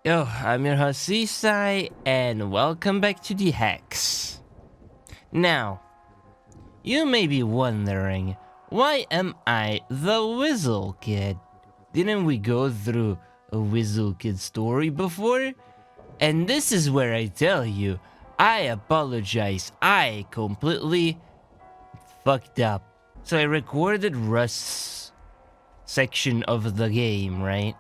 Yo, I'm your host Suisui, and welcome back to The Hex. Now, you may be wondering, why am I the Whistle Kid? Didn't we go through a Whistle Kid story before? And this is where I tell you, I apologize, I completely fucked up. So I recorded Rust's section of the game, right?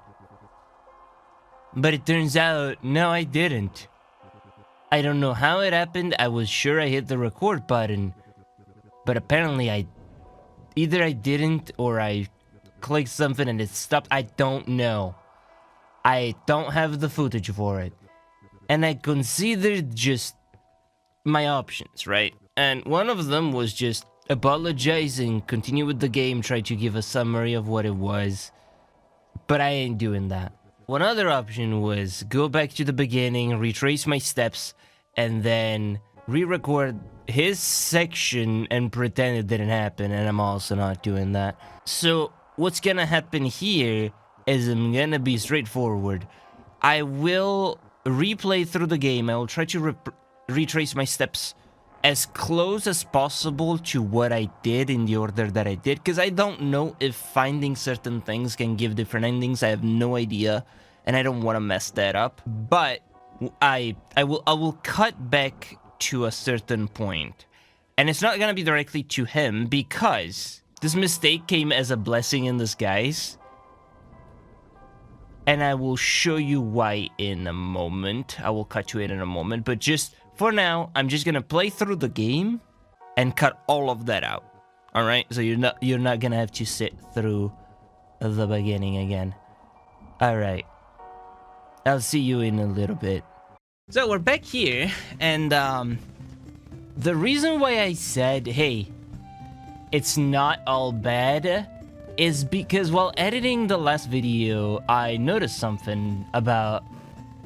But it turns out, no, I didn't. I don't know how it happened. I was sure I hit the record button, but apparently either I didn't or I clicked something and it stopped. I don't know. I don't have the footage for it. And I considered just my options, right? And one of them was just apologize and continue with the game, try to give a summary of what it was. But I ain't doing that. One other option was go back to the beginning, retrace my steps, and then re-record his section and pretend it didn't happen, and I'm also not doing that. So what's gonna happen here is I'm gonna be straightforward. I will replay through the game. I will try to retrace my steps as close as possible to what I did in the order that I did, because I don't know if finding certain things can give different endings. I have no idea, and I don't want to mess that up. But I will cut back to a certain point, and it's not gonna be directly to him because this mistake came as a blessing in disguise, and I will show you why in a moment. I will cut to it in a moment, but just for now, I'm just gonna play through the game and cut all of that out. All right, so you're not gonna have to sit through the beginning again. All right, I'll see you in a little bit. So we're back here, and the reason why I said, hey, it's not all bad, is because while editing the last video, I noticed something about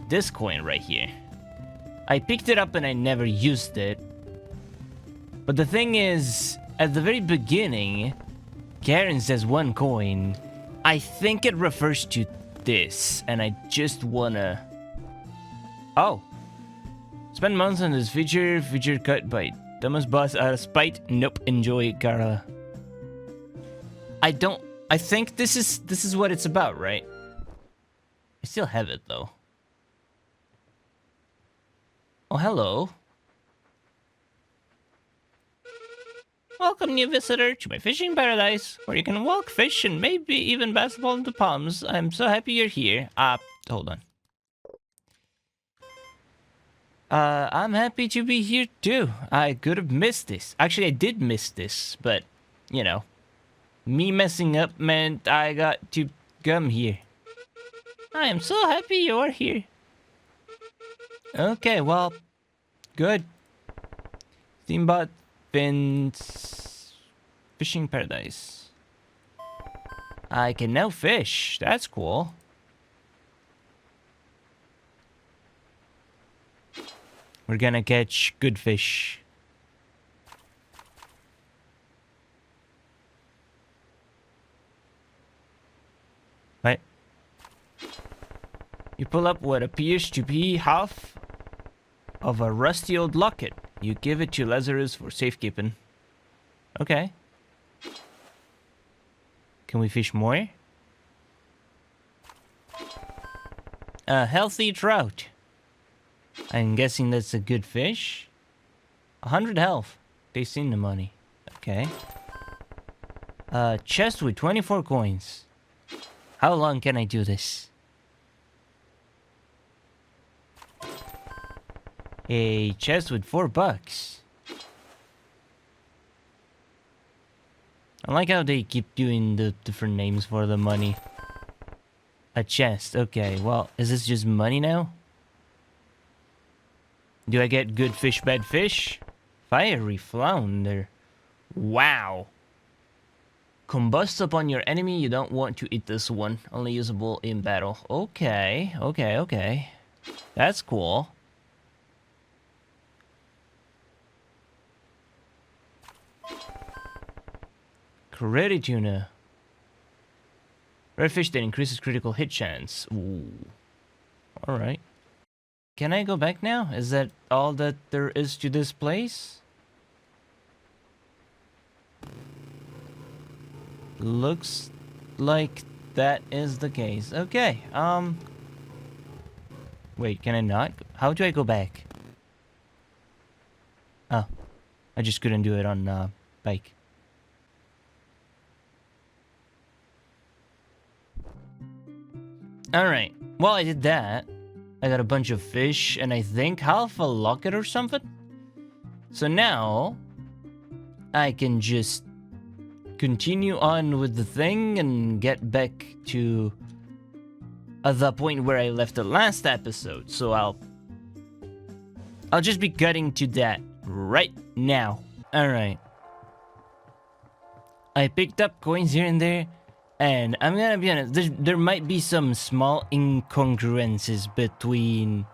this coin right here. I picked it up and I never used it. But the thing is, at the very beginning, Karen says 1 coin. I think it refers to this, and I just wanna... Oh. Spend months on this feature cut by dumbest boss out of spite. Nope, enjoy it, Carla. I think this is what it's about, right? I still have it though. Oh, hello. Welcome, new visitor, to my fishing paradise, where you can walk, fish, and maybe even basketball into palms. I'm so happy you're here. Hold on. I'm happy to be here too. I could have missed this. Actually, I did miss this, but, you know, me messing up meant I got to come here. I am so happy you're here. Okay, well, good. Steambot Finn's fishing paradise. I can now fish. That's cool. We're gonna catch good fish. Right? You pull up what appears to be half of a rusty old locket. You give it to Lazarus for safekeeping. Okay. Can we fish more? A healthy trout. I'm guessing that's a good fish. 100 health. They seen the money. Okay. Chest with 24 coins. How long can I do this? A chest with $4. I like how they keep doing the different names for the money. A chest. Okay, well, is this just money now? Do I get good fish, bad fish? Fiery flounder. Wow. Combust upon your enemy. You don't want to eat this one. Only usable in battle. Okay, okay. That's cool. Credit tuna. Rare fish that increases critical hit chance. Ooh. Alright. Can I go back now? Is that all that there is to this place? Looks like that is the case. Okay, wait, can I not? How do I go back? Oh, I just couldn't do it on, bike. Alright, well, I did that. I got a bunch of fish and I think half a locket or something. So now, I can just continue on with the thing and get back to the point where I left the last episode. So I'll just be cutting to that right now. Alright. I picked up coins here and there, and I'm gonna be honest, there might be some small incongruences between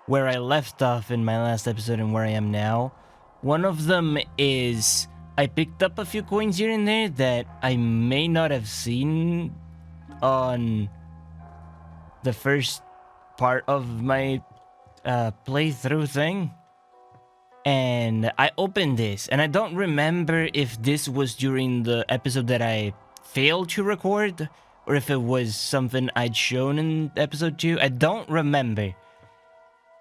where I left off in my last episode and where I am now. One of them is I picked up a few coins here and there that I may not have seen on the first part of my playthrough thing. And I opened this, and I don't remember if this was during the episode that I failed to record, or if it was something I'd shown in episode 2. I don't remember.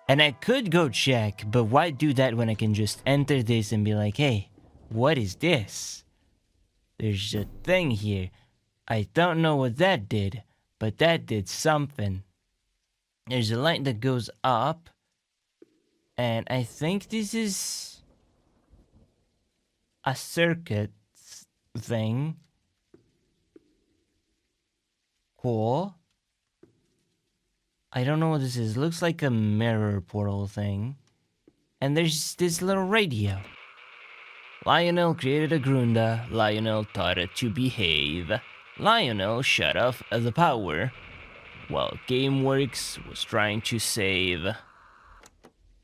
And I could go check, but why do that when I can just enter this and be like, hey, what is this? There's a thing here. I don't know what that did, but that did something. There's a light that goes up, and I think this is a circuit thing. Cool. I don't know what this is. Looks like a mirror portal thing. And there's this little radio. Lionel created a Grunda. Lionel taught it to behave. Lionel shut off the power while GameWorks was trying to save.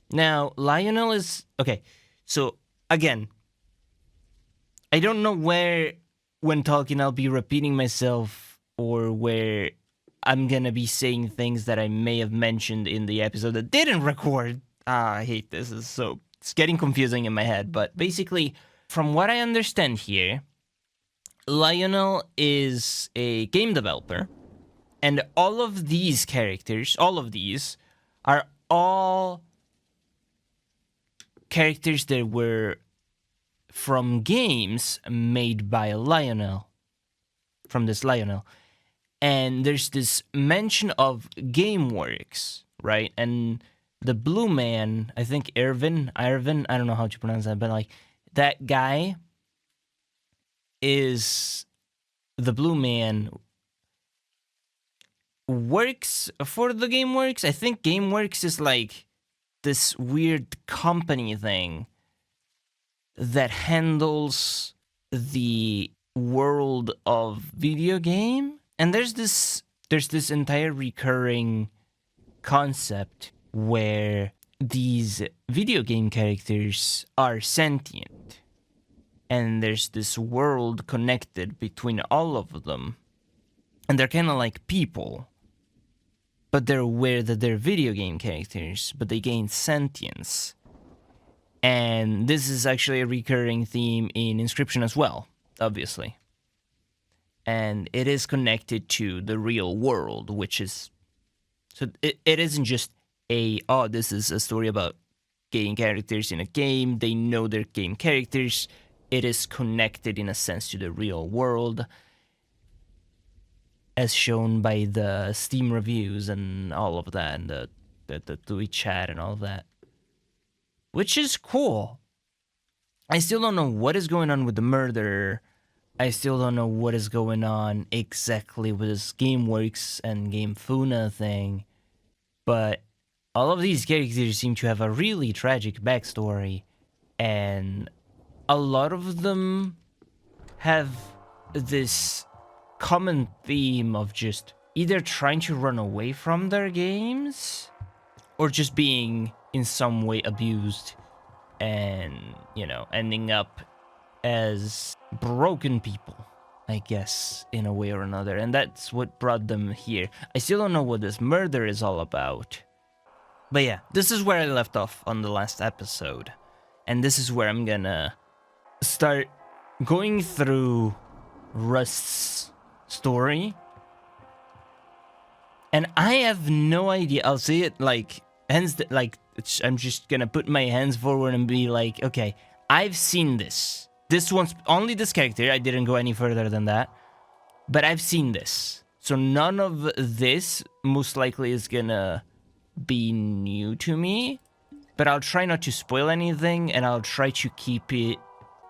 Now, Lionel is... Okay, so, again, I don't know where, when talking, I'll be repeating myself, or where I'm gonna be saying things that I may have mentioned in the episode that didn't record. I hate this. It's getting confusing in my head. But basically, from what I understand here, Lionel is a game developer. And all of these characters, are all characters that were from games made by Lionel. From this Lionel. And there's this mention of GameWorks, right? And the blue man, I think Irvin, I don't know how to pronounce that, but like, that guy is the blue man, works for the GameWorks. I think GameWorks is like this weird company thing that handles the world of video game. And there's this entire recurring concept where these video game characters are sentient. And there's this world connected between all of them. And they're kind of like people. But they're aware that they're video game characters, but they gain sentience. And this is actually a recurring theme in Inscription as well, obviously. And it is connected to the real world, which is... So it isn't just this is a story about game characters in a game. They know they're game characters. It is connected in a sense to the real world, as shown by the Steam reviews and all of that, and the Twitch chat and all of that. Which is cool. I still don't know what is going on with the murderer. I still don't know what is going on exactly with this GameWorks and GameFuna thing. But all of these characters seem to have a really tragic backstory. And a lot of them have this common theme of just either trying to run away from their games or just being in some way abused and, ending up as broken people, I guess, in a way or another. And that's what brought them here. I still don't know what this murder is all about. But yeah, this is where I left off on the last episode. And this is where I'm gonna start going through Rust's story. And I have no idea. I'll say it like hands, I'm just gonna put my hands forward and be like, okay, I've seen this. This one's only this character. I didn't go any further than that. But I've seen this. So none of this most likely is gonna be new to me. But I'll try not to spoil anything, and I'll try to keep it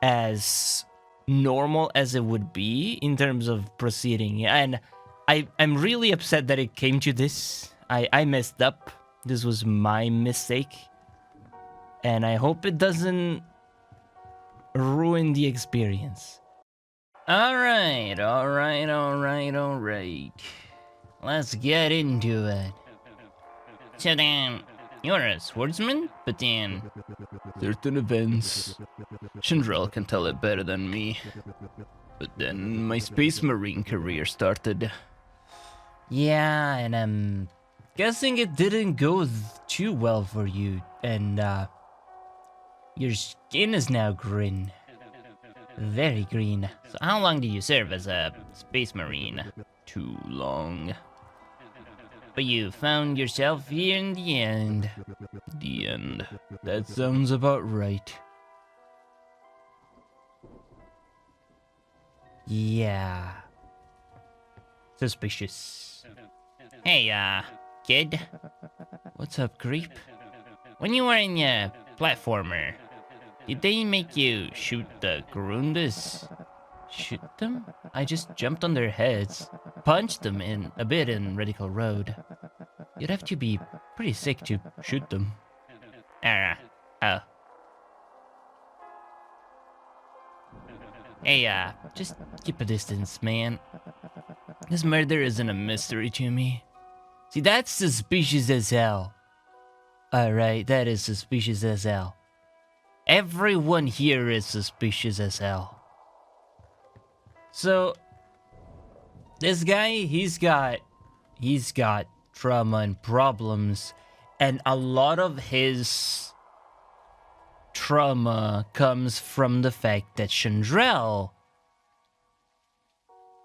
as normal as it would be in terms of proceeding. And I'm really upset that it came to this. I messed up. This was my mistake. And I hope it doesn't ruin the experience. Alright. Let's get into it. So then, you're a swordsman, but then certain events, Chandrell can tell it better than me. But then my Space Marine career started. Yeah, and I'm guessing it didn't go too well for you, and your skin is now green. Very green. So how long did you serve as a Space Marine? Too long. But you found yourself here in the end. The end. That sounds about right. Yeah. Suspicious. Hey, kid. What's up, creep? When you were in your platformer, did they make you shoot the Garundas? Shoot them? I just jumped on their heads, punched them in a bit in Radical Road. You'd have to be pretty sick to shoot them. Oh. Hey, just keep a distance, man. This murder isn't a mystery to me. See, that's suspicious as hell. Alright, that is suspicious as hell. Everyone here is suspicious as hell. So, this guy, he's got trauma and problems, and a lot of his trauma comes from the fact that Chandrell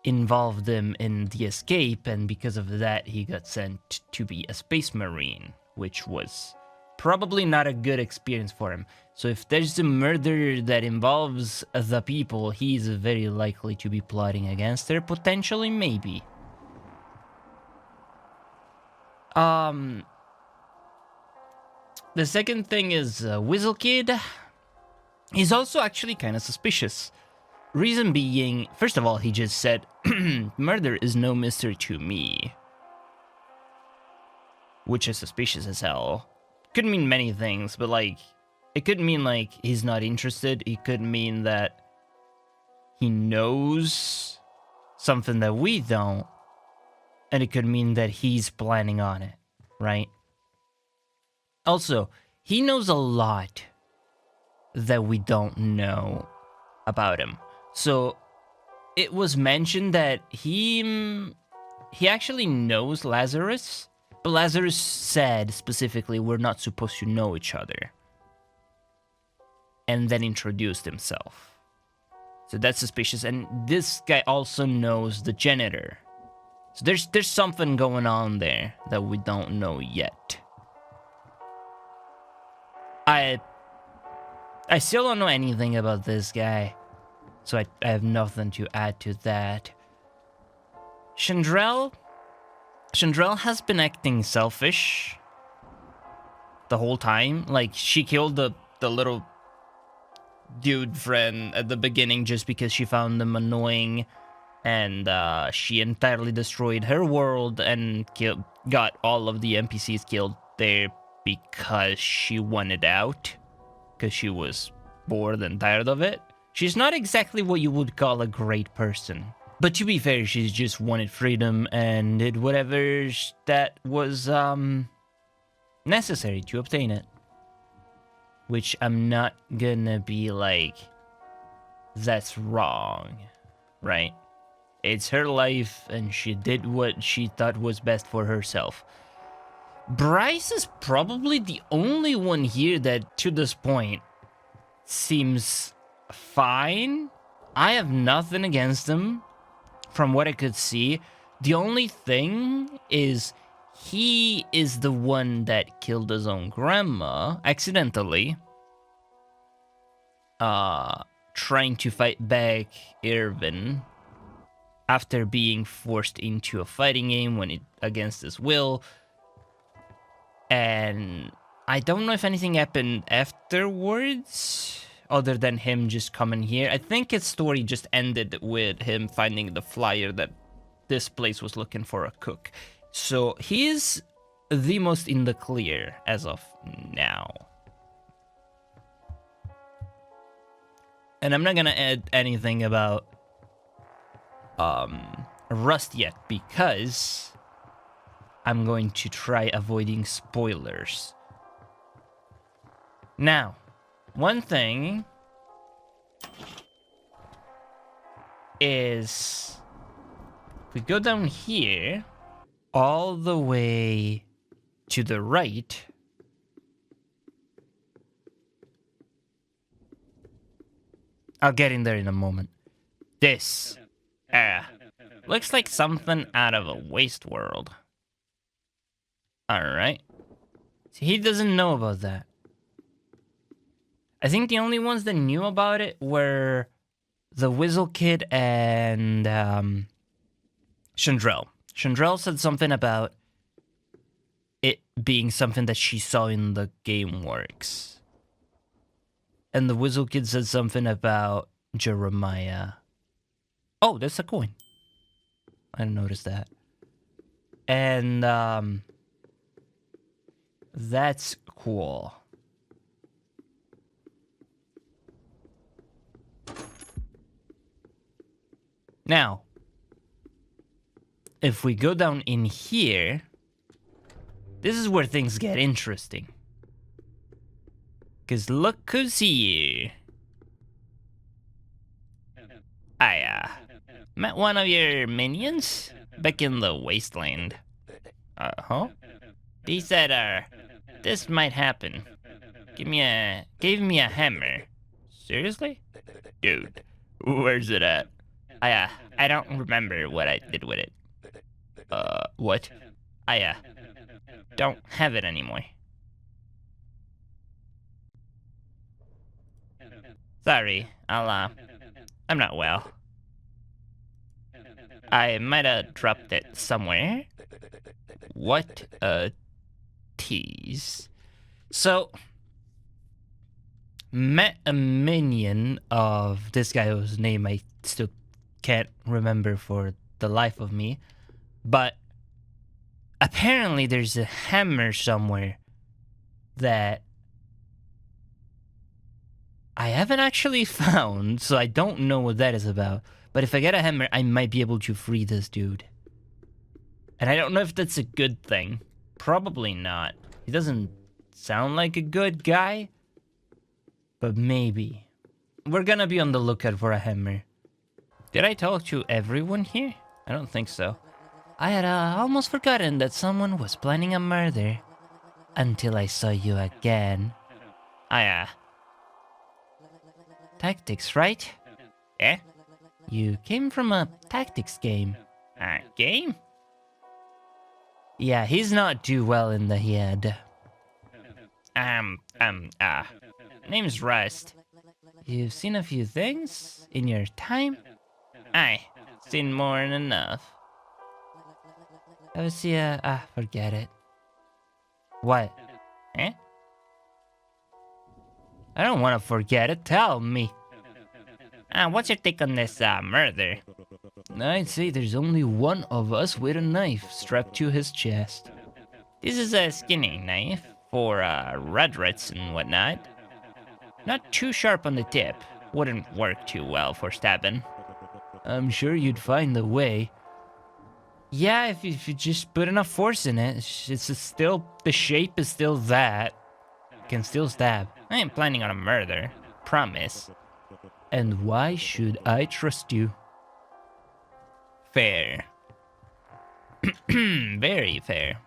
involved him in the escape, and because of that he got sent to be a Space Marine, which was probably not a good experience for him. So if there's a murder that involves the people, he's very likely to be plotting against her, potentially, maybe. The second thing is Whistle Kid. He's also actually kind of suspicious. Reason being, first of all, he just said, murder is no mystery to me. Which is suspicious as hell. Could mean many things, but like, it could mean like he's not interested. It could mean that he knows something that we don't. And it could mean that he's planning on it, right? Also, he knows a lot that we don't know about him. So, it was mentioned that he actually knows Lazarus, but Lazarus said specifically we're not supposed to know each other. And then introduced himself. So that's suspicious. And this guy also knows the janitor. So there's something going on there that we don't know yet. I still don't know anything about this guy. So I have nothing to add to that. Chandrell has been acting selfish the whole time. Like, she killed the little dude friend at the beginning just because she found them annoying. And she entirely destroyed her world and got all of the NPCs killed there because she wanted out. Because she was bored and tired of it. She's not exactly what you would call a great person. But to be fair, she just wanted freedom and did whatever that was necessary to obtain it. Which I'm not gonna be like, that's wrong, right? It's her life, and she did what she thought was best for herself. Bryce is probably the only one here that, to this point, seems fine. I have nothing against him, from what I could see. The only thing is, he is the one that killed his own grandma, accidentally. Trying to fight back Irvin after being forced into a fighting game against his will. And I don't know if anything happened afterwards, other than him just coming here. I think his story just ended with him finding the flyer that this place was looking for a cook. So he is the most in the clear as of now. And I'm not gonna add anything about Rust yet, because I'm going to try avoiding spoilers. Now, one thing is, we go down here, all the way to the right. I'll get in there in a moment. This, looks like something out of a waste world. Alright. See, he doesn't know about that. I think the only ones that knew about it were the Wizzle Kid and Chandrell. Chandrell said something about it being something that she saw in the game works. And the Wizzle Kid said something about Jeremiah. Oh, that's a coin. I didn't notice that. And that's cool. Now, if we go down in here, this is where things get interesting. Because look who's here. I met one of your minions back in the wasteland. Huh? He said, this might happen. Gave me a hammer. Seriously? Dude, where's it at? I don't remember what I did with it. What? I don't have it anymore. Sorry, I'm not well. I might have dropped it somewhere. What a tease. So, met a minion of this guy whose name I still can't remember for the life of me. But apparently there's a hammer somewhere that I haven't actually found, so I don't know what that is about. But if I get a hammer, I might be able to free this dude. And I don't know if that's a good thing. Probably not. He doesn't sound like a good guy. But maybe. We're gonna be on the lookout for a hammer. Did I talk to everyone here? I don't think so. I had almost forgotten that someone was planning a murder. Until I saw you again. Tactics, right? Eh? You came from a tactics game. A game? Yeah, he's not too well in the head. Name's Rust. You've seen a few things in your time? Aye, seen more than enough. Forget it. What? Eh? I don't want to forget it, tell me. What's your take on this, murder? I'd say there's only one of us with a knife strapped to his chest. This is a skinny knife for, red rats and whatnot. Not too sharp on the tip. Wouldn't work too well for stabbing. I'm sure you'd find the way. Yeah, if you just put enough force in it, the shape is still that. Can still stab. I ain't planning on a murder. Promise. And why should I trust you? Fair. Very fair.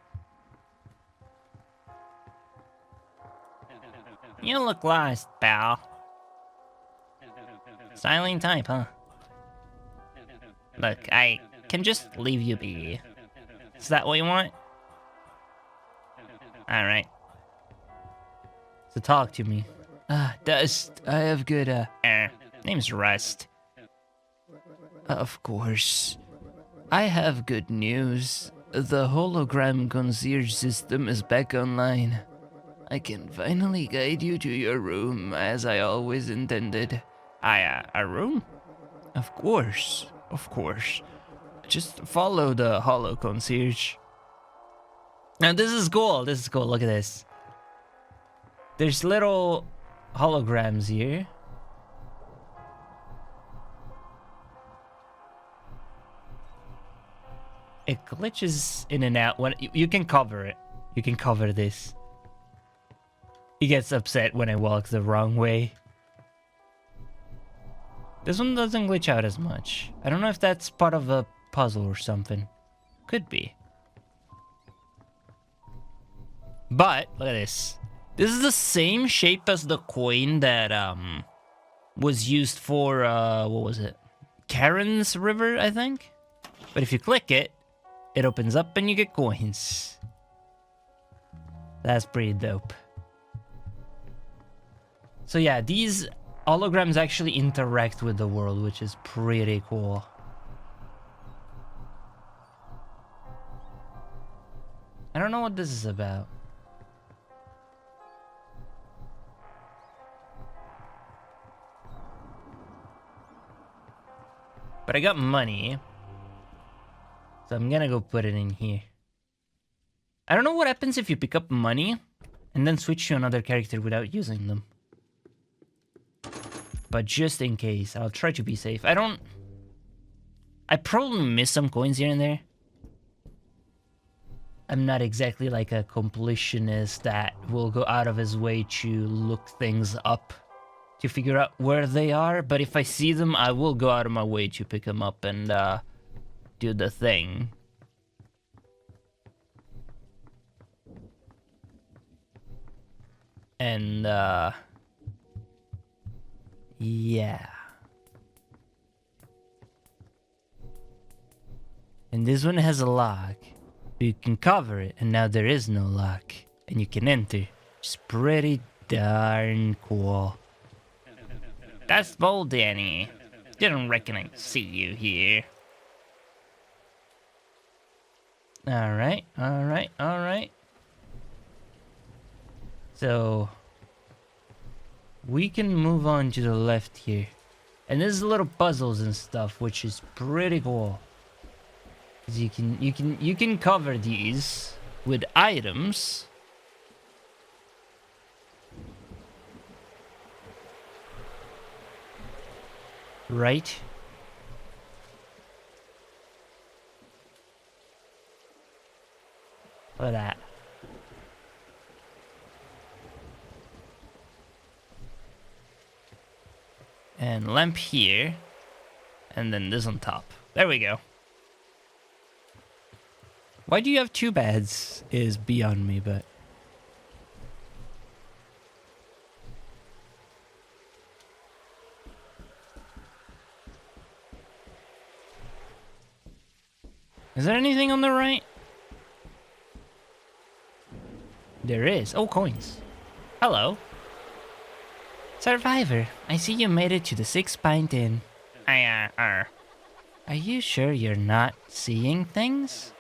You look lost, pal. Silent type, huh? Look, I can just leave you be. Is that what you want? Alright. So talk to me. Dust, I have good, name's Rust. Of course. I have good news. The hologram concierge system is back online. I can finally guide you to your room, as I always intended. A room? Of course. Just follow the holo concierge. Now this is cool, look at this. There's little holograms here. It glitches in and out when you can cover it. You can cover this. He gets upset when I walk the wrong way. This one doesn't glitch out as much. I don't know if that's part of a puzzle or something. Could be. But, look at this. This is the same shape as the coin that, was used for, what was it? Karen's River, I think? But if you click it, it opens up and you get coins. That's pretty dope. So yeah, these holograms actually interact with the world, which is pretty cool. I don't know what this is about. But I got money. So I'm gonna go put it in here. I don't know what happens if you pick up money and then switch to another character without using them. But just in case, I'll try to be safe. I probably miss some coins here and there. I'm not exactly like a completionist that will go out of his way to look things up to figure out where they are. But if I see them, I will go out of my way to pick them up and do the thing. And yeah. And this one has a lock. You can cover it, and now there is no lock. And you can enter. It's pretty darn cool. That's bold, Danny. Didn't reckon I'd see you here. Alright. So we can move on to the left here. And there's little puzzles and stuff, which is pretty cool. You can cover these with items. Right? Look at that. And lamp here. And then this on top. There we go. Why do you have two beds is beyond me, but... Is there anything on the right? There is. Oh, coins. Hello. Survivor, I see you made it to the 6-Pint Inn. Are you sure you're not seeing things?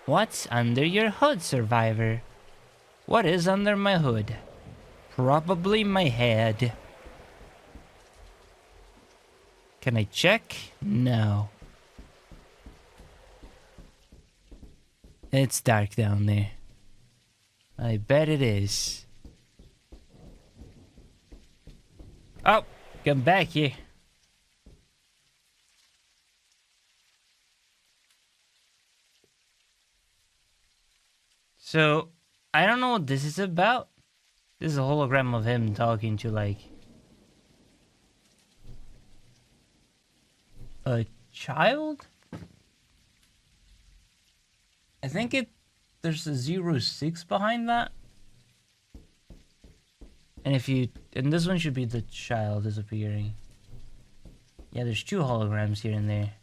What's under your hood, Survivor? What is under my hood? Probably my head. Can I check? No. It's dark down there. I bet it is. Oh, come back here. So, I don't know what this is about. This is a hologram of him talking to, like, a child? I think there's a 06 behind that. And this one should be the child disappearing. Yeah, there's 2 holograms here and there.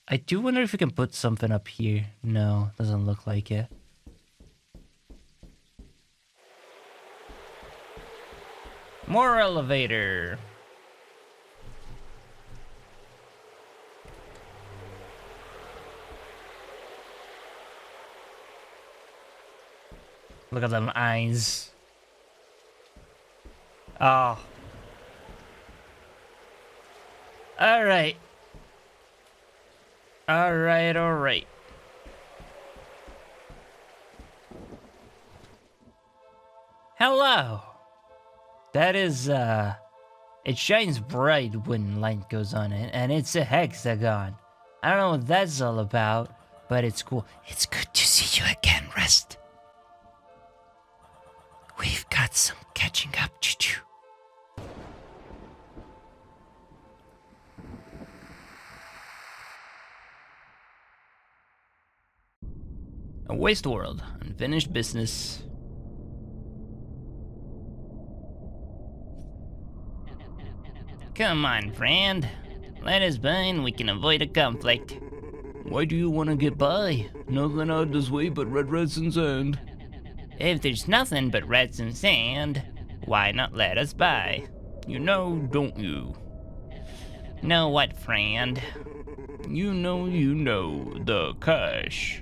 I do wonder if we can put something up here. No, doesn't look like it. More elevator. Look at them eyes. Oh. Alright. Alright. Hello. That is, it shines bright when light goes on it, and it's a hexagon. I don't know what that's all about, but it's cool. It's good to see you again, Rest. We've got some catching up to do. A waste world, unfinished business. Come on, friend. Let us by and we can avoid a conflict. Why do you want to get by? Nothing out this way but red reds and sand. If there's nothing but reds and sand, why not let us by? You know, don't you? Know what, friend? You know, the cash.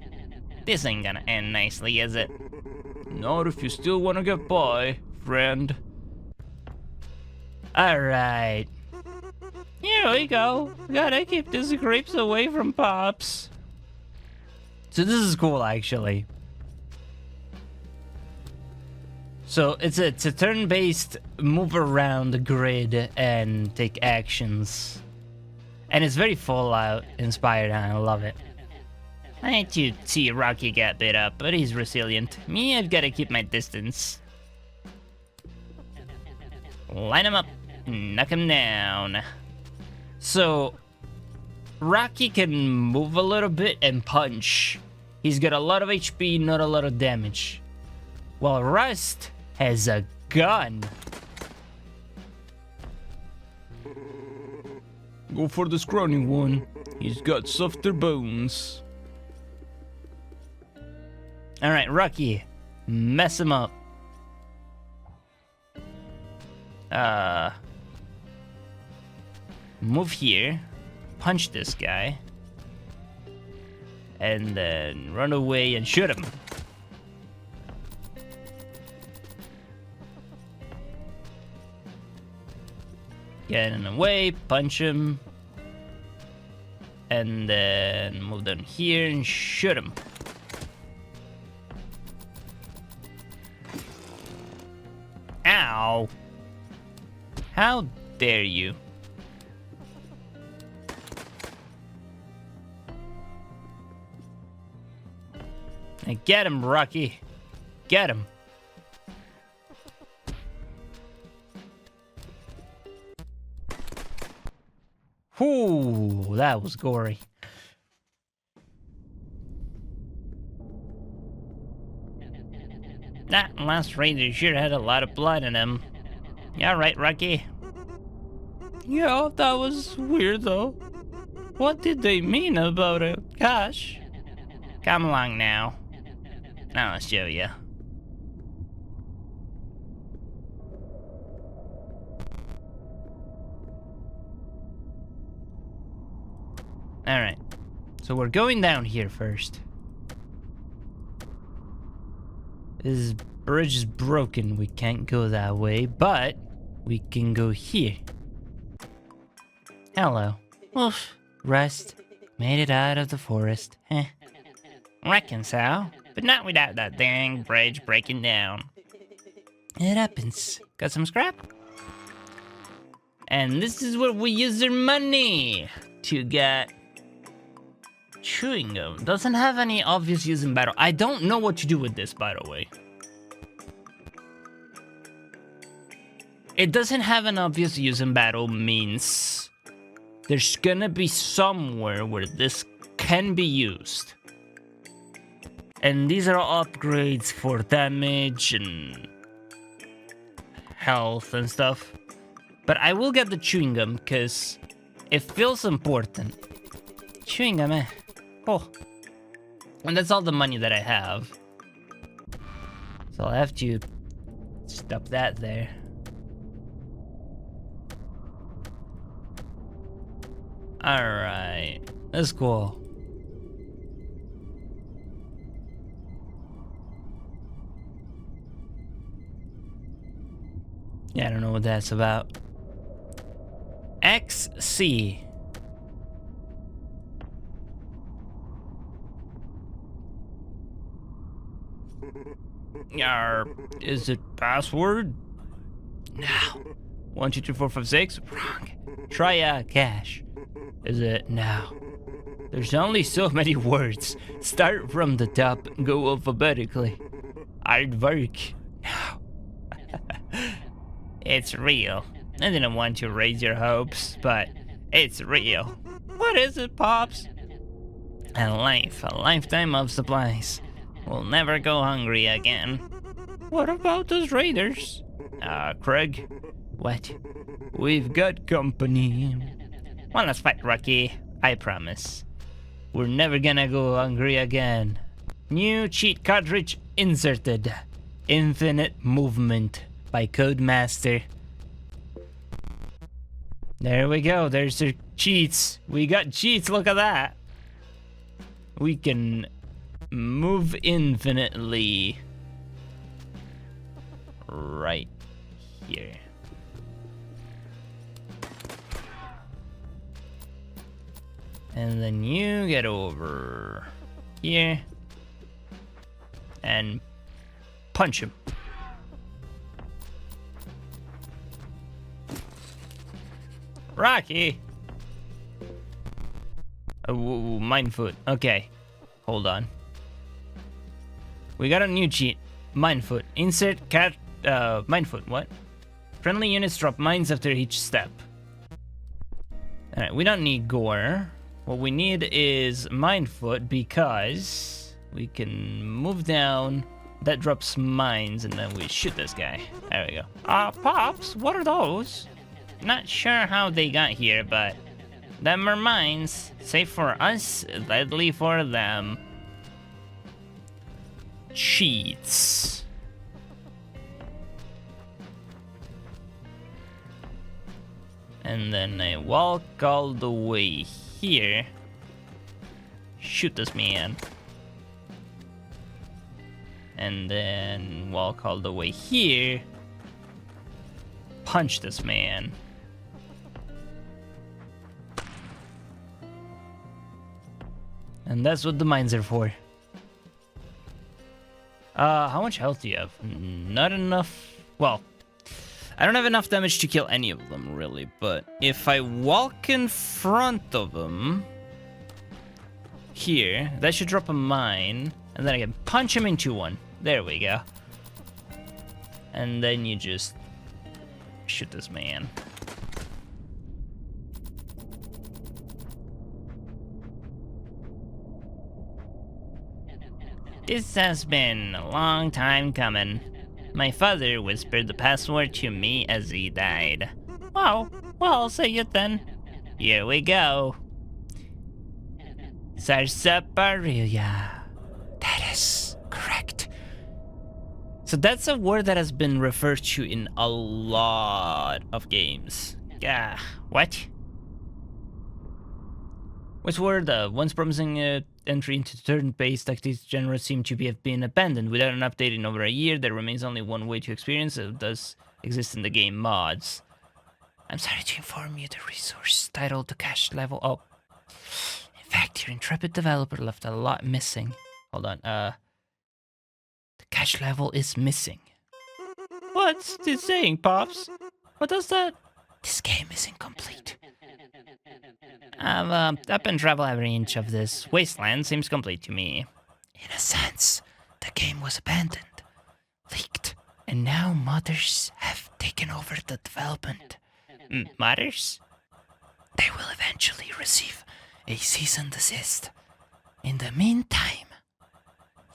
This ain't gonna end nicely, is it? Not if you still want to get by, friend. Alright. Here we go. Gotta keep these creeps away from Pops. So this is cool, actually. So it's a turn-based move around the grid and take actions. And it's very Fallout inspired, and I love it. I hate to see Rocky get bit up, but he's resilient. Me, I've gotta keep my distance. Line him up, knock him down. So, Rocky can move a little bit and punch. He's got a lot of HP, not a lot of damage. While Rust has a gun. Go for the scrawny one. He's got softer bones. Alright, Rocky. Mess him up. Move here. Punch this guy. And then run away and shoot him. Get in the way, punch him. And then move down here and shoot him. Ow! How dare you? Now get him, Rocky. Get him. Whoo, that was gory. That last raider sure had a lot of blood in him. Yeah, right, Rocky? Yeah, that was weird though. What did they mean about it? Gosh. Come along now. I'll show you. Alright. So we're going down here first. This bridge is broken. We can't go that way, but we can go here. Hello. Oof. Rust. Made it out of the forest. Heh. Reckon so. But not without that dang bridge breaking down. It happens. Got some scrap? And this is what we use our money to get. Chewing gum. Doesn't have any obvious use in battle. I don't know what to do with this, by the way. It doesn't have an obvious use in battle means There's gonna be somewhere where this can be used. And these are all upgrades for damage and health and stuff. But I will get the chewing gum because it feels important. Chewing gum, eh? Oh. And that's all the money that I have. So I'll have to stop that there. Alright. That's cool. Yeah, I don't know what that's about. XC. Is it password? No. 1, 2, 3, 4, 5, 6? Wrong. Try cash. Is it? No. There's only so many words. Start from the top, go alphabetically. Aardvark. No. It's real. I didn't want to raise your hopes, but it's real. What is it, Pops? A lifetime of supplies. We'll never go hungry again. What about those raiders? Craig? What? We've got company. Well, let's fight, Rocky. I promise. We're never gonna go hungry again. New cheat cartridge inserted. Infinite movement by Codemaster. There we go. There's your cheats. We got cheats. Look at that. We can move infinitely. Right here. And then you get over here and punch him. Rocky! Oh, Mindfoot. Okay. Hold on. We got a new cheat. Mindfoot. Insert cat. Mindfoot. What? Friendly units drop mines after each step. Alright, we don't need gore. What we need is Mindfoot because we can move down. That drops mines and then we shoot this guy. There we go. Pops, what are those? Not sure how they got here, but them are mines. Safe for us, deadly for them. Cheats. And then I walk all the way here. Shoot this man. And then walk all the way here. Punch this man. And that's what the mines are for. How much health do you have? Not enough. Well, I don't have enough damage to kill any of them, really. But if I walk in front of them, here, that should drop a mine. And then I can punch him into one. There we go. And then you just shoot this man. This has been a long time coming. My father whispered the password to me as he died. Oh, well, I'll say it then. Here we go. Sarsaparilla. That is correct. So that's a word that has been referred to in a lot of games. Yeah, what? Which word, once promising entry into turn-based tactics genre seem to have been abandoned. Without an update in over a year, there remains only one way to experience it does exist in the game mods. I'm sorry to inform you the resource titled the cache level. Oh. In fact, your intrepid developer left a lot missing. Hold on, the cache level is missing. What's this saying, Pops? What does that? This game is incomplete. I've up and traveled every inch of this wasteland seems complete to me. In a sense, the game was abandoned, leaked, and now modders have taken over the development. Modders? they will eventually receive a cease and desist. In the meantime,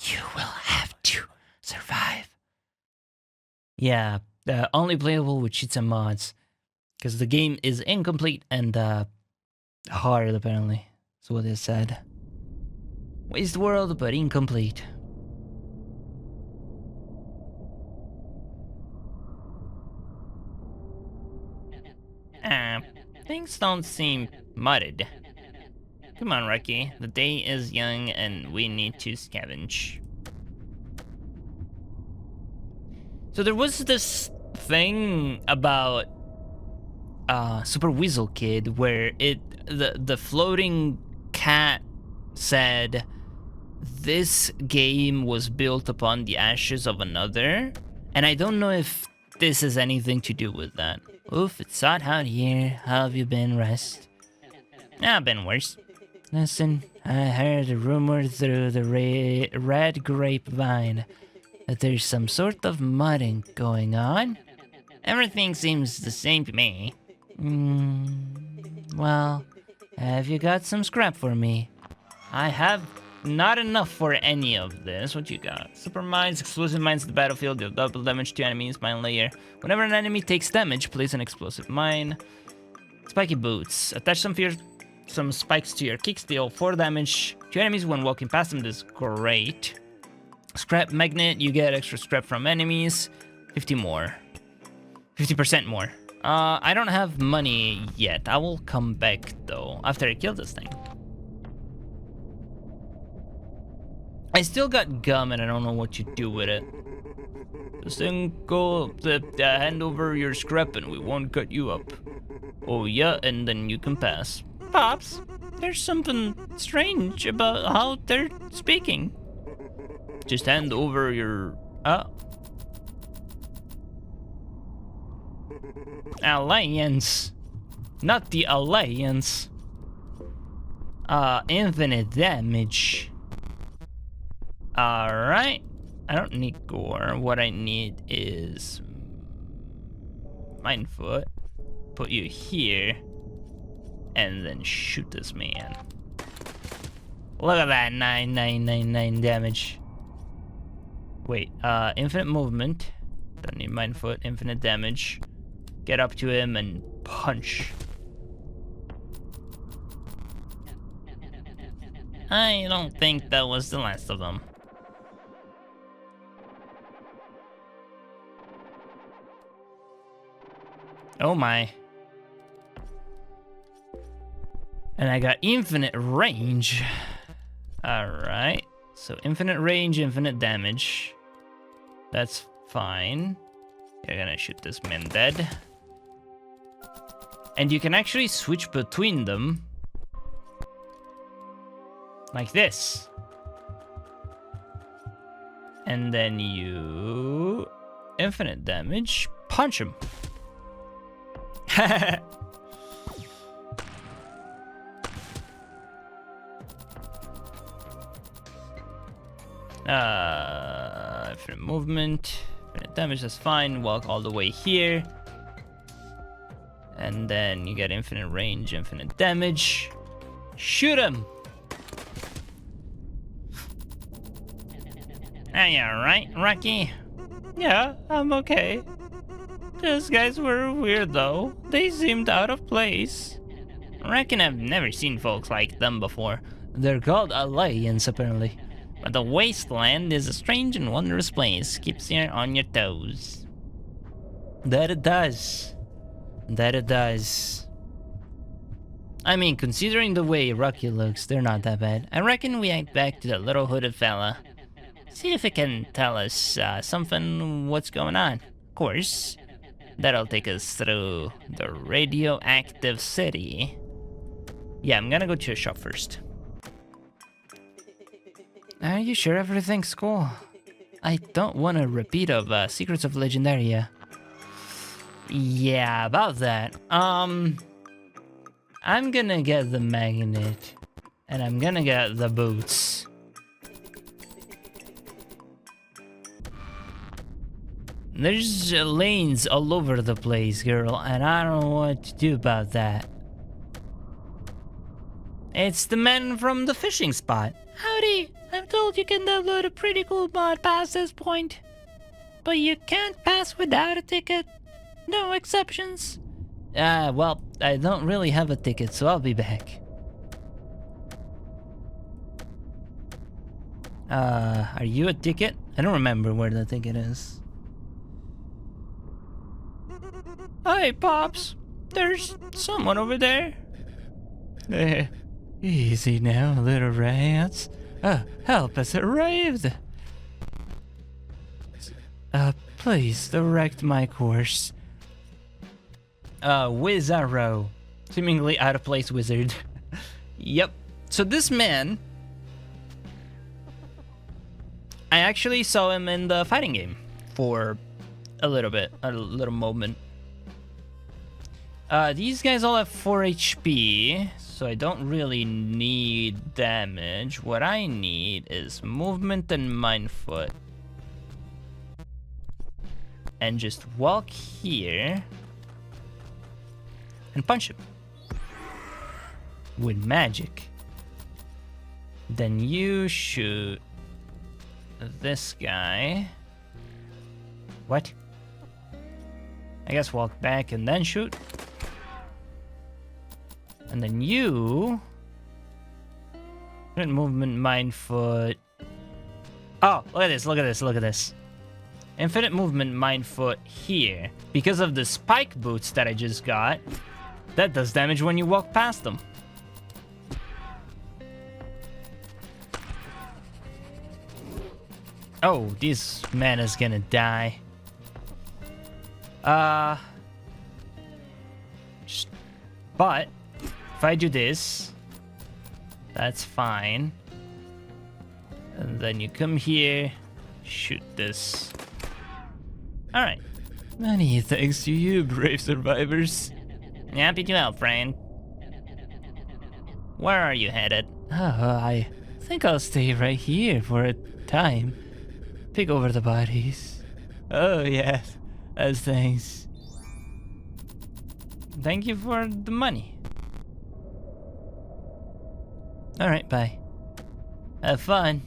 you will have to survive. Yeah, only playable with cheats and mods. Because the game is incomplete and hard, apparently. That's what it said. Waste world, but incomplete. Things don't seem mudded. Come on, Rocky. The day is young and we need to scavenge. So there was this thing about Super Weasel Kid where the floating cat said this game was built upon the ashes of another, and I don't know if this has anything to do with that. Oof, it's hot out here. How have you been, Rest? I've been worse. Listen, I heard a rumor through the red grapevine that there's some sort of mudding going on. Everything seems the same to me. Well, have you got some scrap for me? I have not enough for any of this. What you got? Super mines, explosive mines to the battlefield, deal double damage to enemies, mine layer. Whenever an enemy takes damage, place an explosive mine. Spiky boots. Attach some spikes to your kicks, deal 4 damage to enemies when walking past them. This is great. Scrap magnet, you get extra scrap from enemies. 50 more. 50% more. I don't have money yet. I will come back though after I kill this thing. I still got gum and I don't know what to do with it. Just then go hand over your scrap and we won't cut you up. Oh yeah, and then you can pass. Pops, there's something strange about how they're speaking. Just hand over your... Alliance. Not the Alliance. Infinite damage. Alright. I don't need gore. What I need is... Mindfoot. Put you here. And then shoot this man. Look at that, 9999 damage. Wait, infinite movement. Don't need Mindfoot, infinite damage. Get up to him and punch. I don't think that was the last of them. Oh my. And I got infinite range. Alright. So infinite range, infinite damage. That's fine. You're gonna shoot this man dead. And you can actually switch between them. Like this. And then you... Infinite damage. Punch him. Infinite movement. Infinite damage, that's fine. Walk all the way here. And then you get infinite range, infinite damage. Shoot him! Are you alright, Rocky? Yeah, I'm okay. Those guys were weird though. They seemed out of place. I reckon I've never seen folks like them before. They're called Alliance, apparently. But the wasteland is a strange and wondrous place. Keeps you on your toes. That it does. That it does. I mean, considering the way Rocky looks, they're not that bad. I reckon we head back to the little hooded fella. See if he can tell us something, what's going on. Of course, that'll take us through the radioactive city. Yeah, I'm gonna go to a shop first. Are you sure everything's cool? I don't want a repeat of Secrets of Legendaria. Yeah, about that. I'm gonna get the magnet. And I'm gonna get the boots. There's lanes all over the place, girl, and I don't know what to do about that. It's the man from the fishing spot. Howdy, I'm told you can download a pretty cool mod past this point. But you can't pass without a ticket. No exceptions. Well, I don't really have a ticket, so I'll be back. Are you a ticket? I don't remember where the ticket is. Hey, Pops. There's someone over there. Easy now, little rats. Help has arrived. Please direct my course. Wizarro. Seemingly out of place wizard. Yep. So this man, I actually saw him in the fighting game for a little bit, a little moment. These guys all have 4 HP, so I don't really need damage. What I need is movement and mind foot. And just walk here and punch him with magic. Then you shoot this guy. What? I guess walk back and then shoot. And then you... movement, mind foot. Oh, look at this, look at this, look at this. Infinite movement, mind foot here. Because of the spike boots that I just got, that does damage when you walk past them. Oh, this man is gonna die. But if I do this, that's fine. And then you come here, shoot this. Alright. Many thanks to you, brave survivors. Happy to help, friend. Where are you headed? I think I'll stay right here for a time. Pick over the bodies. Oh, yes. Thanks. Thank you for the money. Alright, bye. Have fun.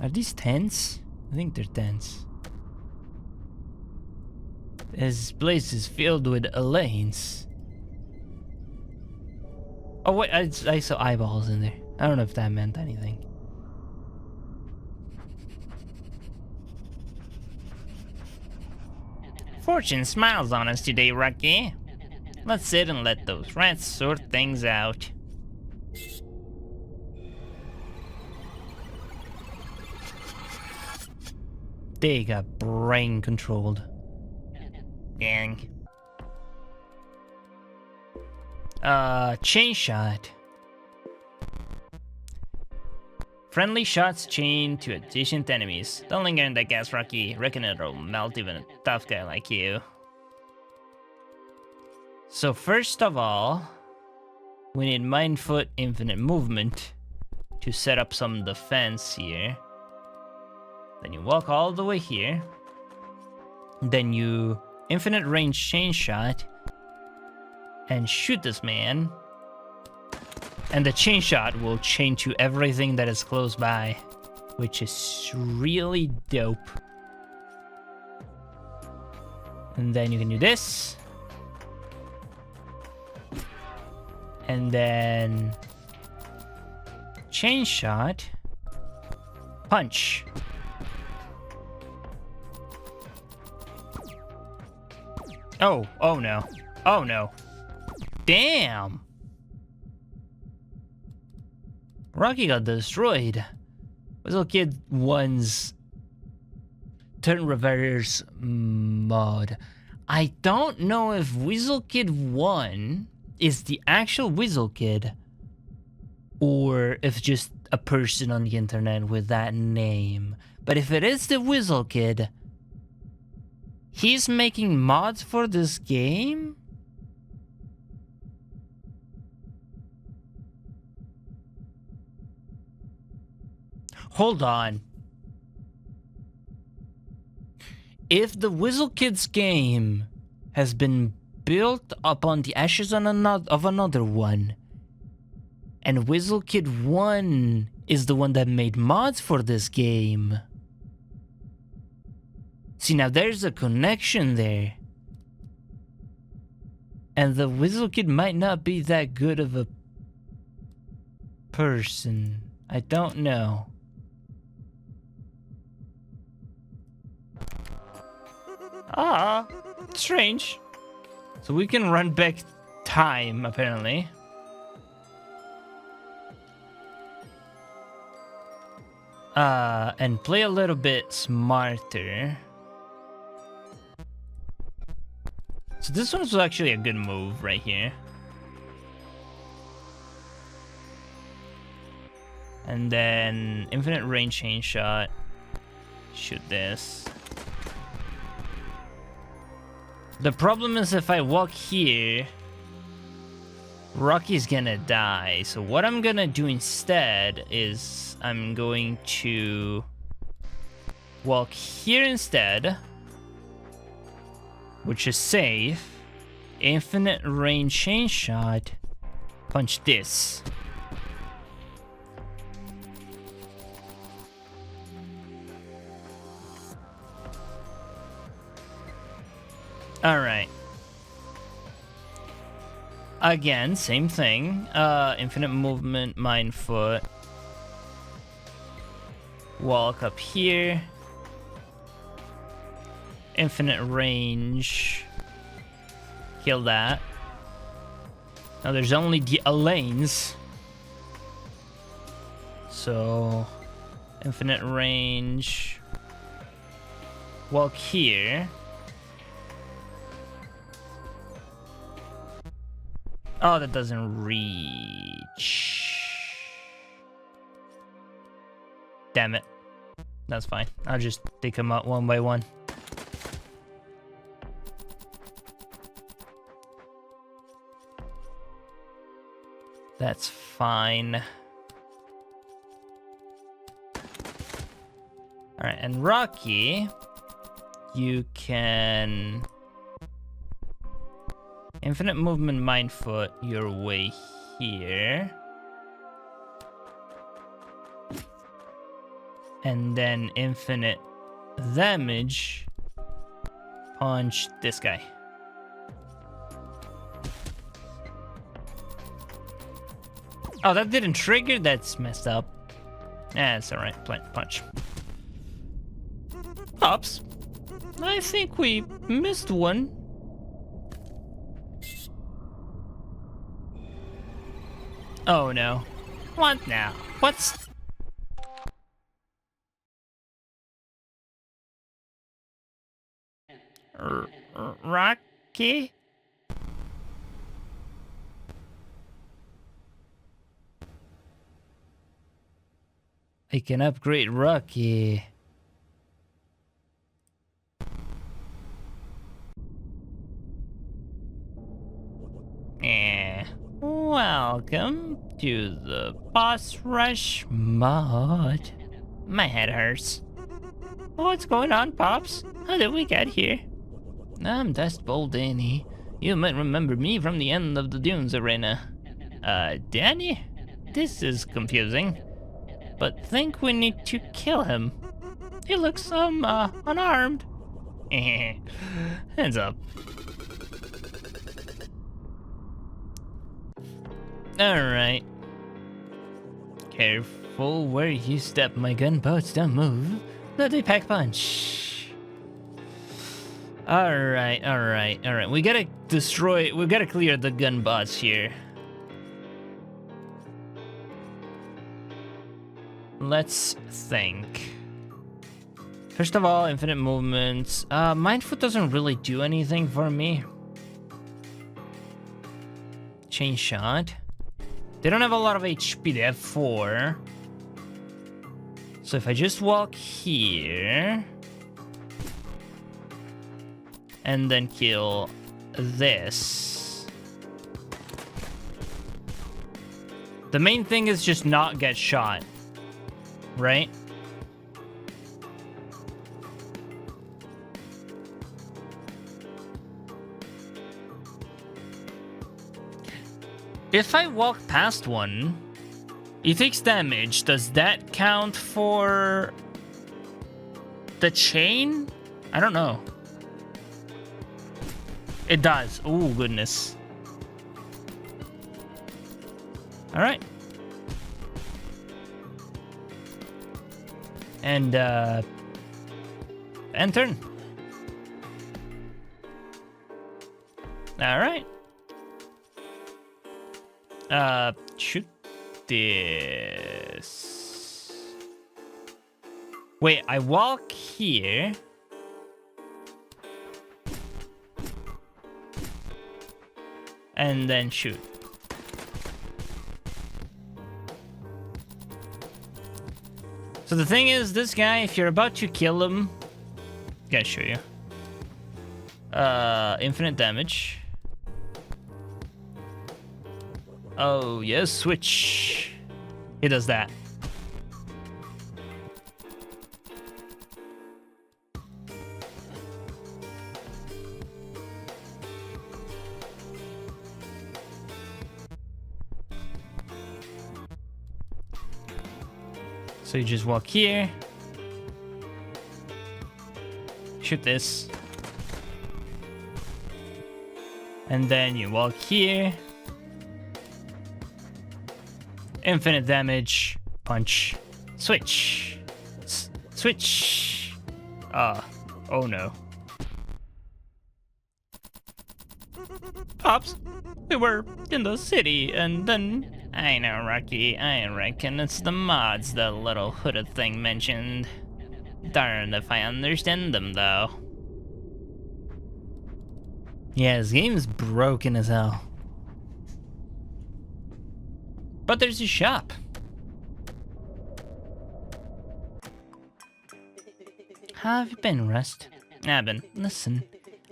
Are these tents? I think they're tents. This place is filled with Elaines. Oh wait, I saw eyeballs in there. I don't know if that meant anything. Fortune smiles on us today, Rocky. Let's sit and let those rats sort things out. They got brain controlled. Dang. Chain shot. Friendly shots chain to adjacent enemies. Don't linger in that gas, Rocky. Reckon it'll melt even a tough guy like you. So first of all, we need mind foot infinite movement to set up some defense here. Then you walk all the way here. Then you infinite range chain shot and shoot this man. And the chain shot will chain to everything that is close by, which is really dope. And then you can do this. And then chain shot, punch. Oh no. Oh no. Damn. Rocky got destroyed. Whistle Kid 1's turn reverse mod. I don't know if Whistle Kid 1 is the actual Whistle Kid or if just a person on the internet with that name. But if it is the Whistle Kid, he's making mods for this game? Hold on. If the Whistle Kids game has been built upon the ashes of another one. And WizzleKid 1 is the one that made mods for this game. See, now there's a connection there. And the WizzleKid might not be that good of a person. I don't know. Ah, strange. So we can run back time, apparently. And play a little bit smarter. So this one's actually a good move right here. And then infinite range chain shot. Shoot this. The problem is if I walk here, Rocky's gonna die. So what I'm gonna do instead is I'm going to walk here instead, which is safe. Infinite range chain shot. Punch this. All right. Again, same thing. Infinite movement, mind foot. Walk up here. Infinite range. Kill that. Now there's only the lanes. So, infinite range. Walk here. Oh, that doesn't reach. Damn it. That's fine. I'll just take them out one by one. That's fine. Alright, and Rocky, you can infinite movement mind foot your way here. And then infinite damage punch this guy. Oh, that didn't trigger? That's messed up. Eh, it's alright. Punch. Pops, I think we missed one. Oh no. What now? What's... Rocky? I can upgrade Rocky. Welcome to the boss rush mod. My head hurts. What's going on, Pops? How did we get here? I'm Dustbowl Danny. You might remember me from the end of the Dunes arena. Danny? This is confusing. But think we need to kill him. He looks, unarmed. Hands up. Alright. Careful where you step, my gunboats don't move. Bloody pack punch. Alright. We gotta clear the gunbots here. Let's think. First of all, infinite movements. Mindfoot doesn't really do anything for me. Chain shot. They don't have a lot of HP, they have 4. So if I just walk here and then kill this. The main thing is just not get shot, right? If I walk past one, he takes damage. Does that count for the chain? I don't know. It does. Oh, goodness. All right. And, end turn. All right. Shoot this. Wait, I walk here. And then shoot. So the thing is, this guy, if you're about to kill him, gotta show you. Infinite damage. Oh, yes, switch. He does that. So you just walk here. Shoot this. And then you walk here. Infinite damage. Punch. Switch. Switch. Oh no. Pops, we were in the city and then... I know, Rocky. I reckon it's the mods the little hooded thing mentioned. Darned if I understand them, though. Yeah, this game's broken as hell. But there's a shop. How have you been, Rust? Abin, listen.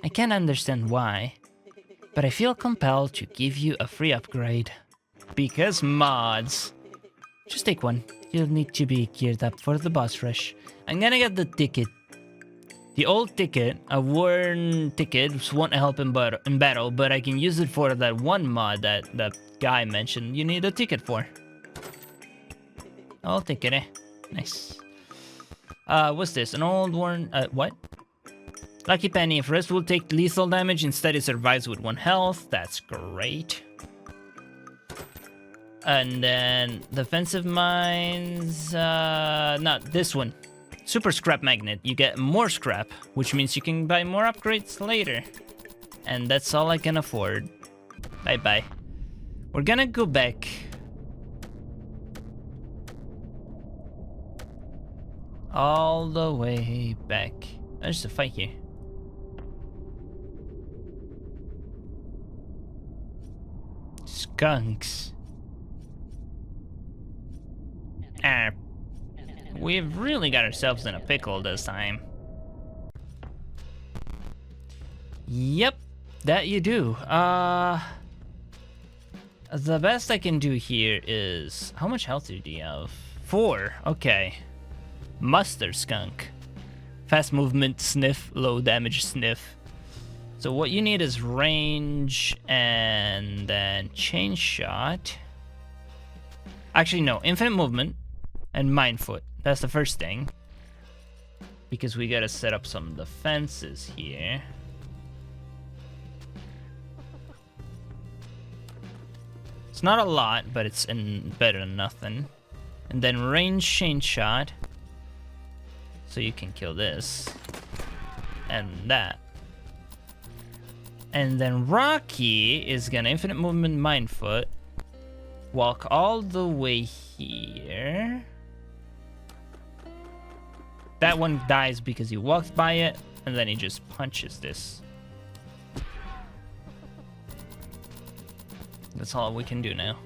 I can't understand why, but I feel compelled to give you a free upgrade. Because mods. Just take one. You'll need to be geared up for the boss rush. I'm gonna get the ticket. The old ticket, a worn ticket, won't help in battle, but I can use it for that one mod that the guy mentioned you need a ticket for. Old ticket, eh? Nice. What's this? An old worn... what? Lucky Penny. If Rest will take lethal damage, instead it survives with 1 health. That's great. And then defensive mines, not this one. Super scrap magnet. You get more scrap, which means you can buy more upgrades later. And that's all I can afford. Bye-bye. We're gonna go back. All the way back. There's a fight here. Skunks. We've really got ourselves in a pickle this time. Yep, that you do. The best I can do here is... How much health do you have? 4, okay. Muster skunk. Fast movement, sniff, low damage, sniff. So what you need is range and then chain shot. Actually, no, infinite movement and mind foot. That's the first thing. Because we gotta set up some defenses here. It's not a lot, but it's better than nothing. And then range chain shot. So you can kill this. And that. And then Rocky is gonna infinite movement mind foot. Walk all the way here. That one dies because he walks by it, and then he just punches this. That's all we can do now.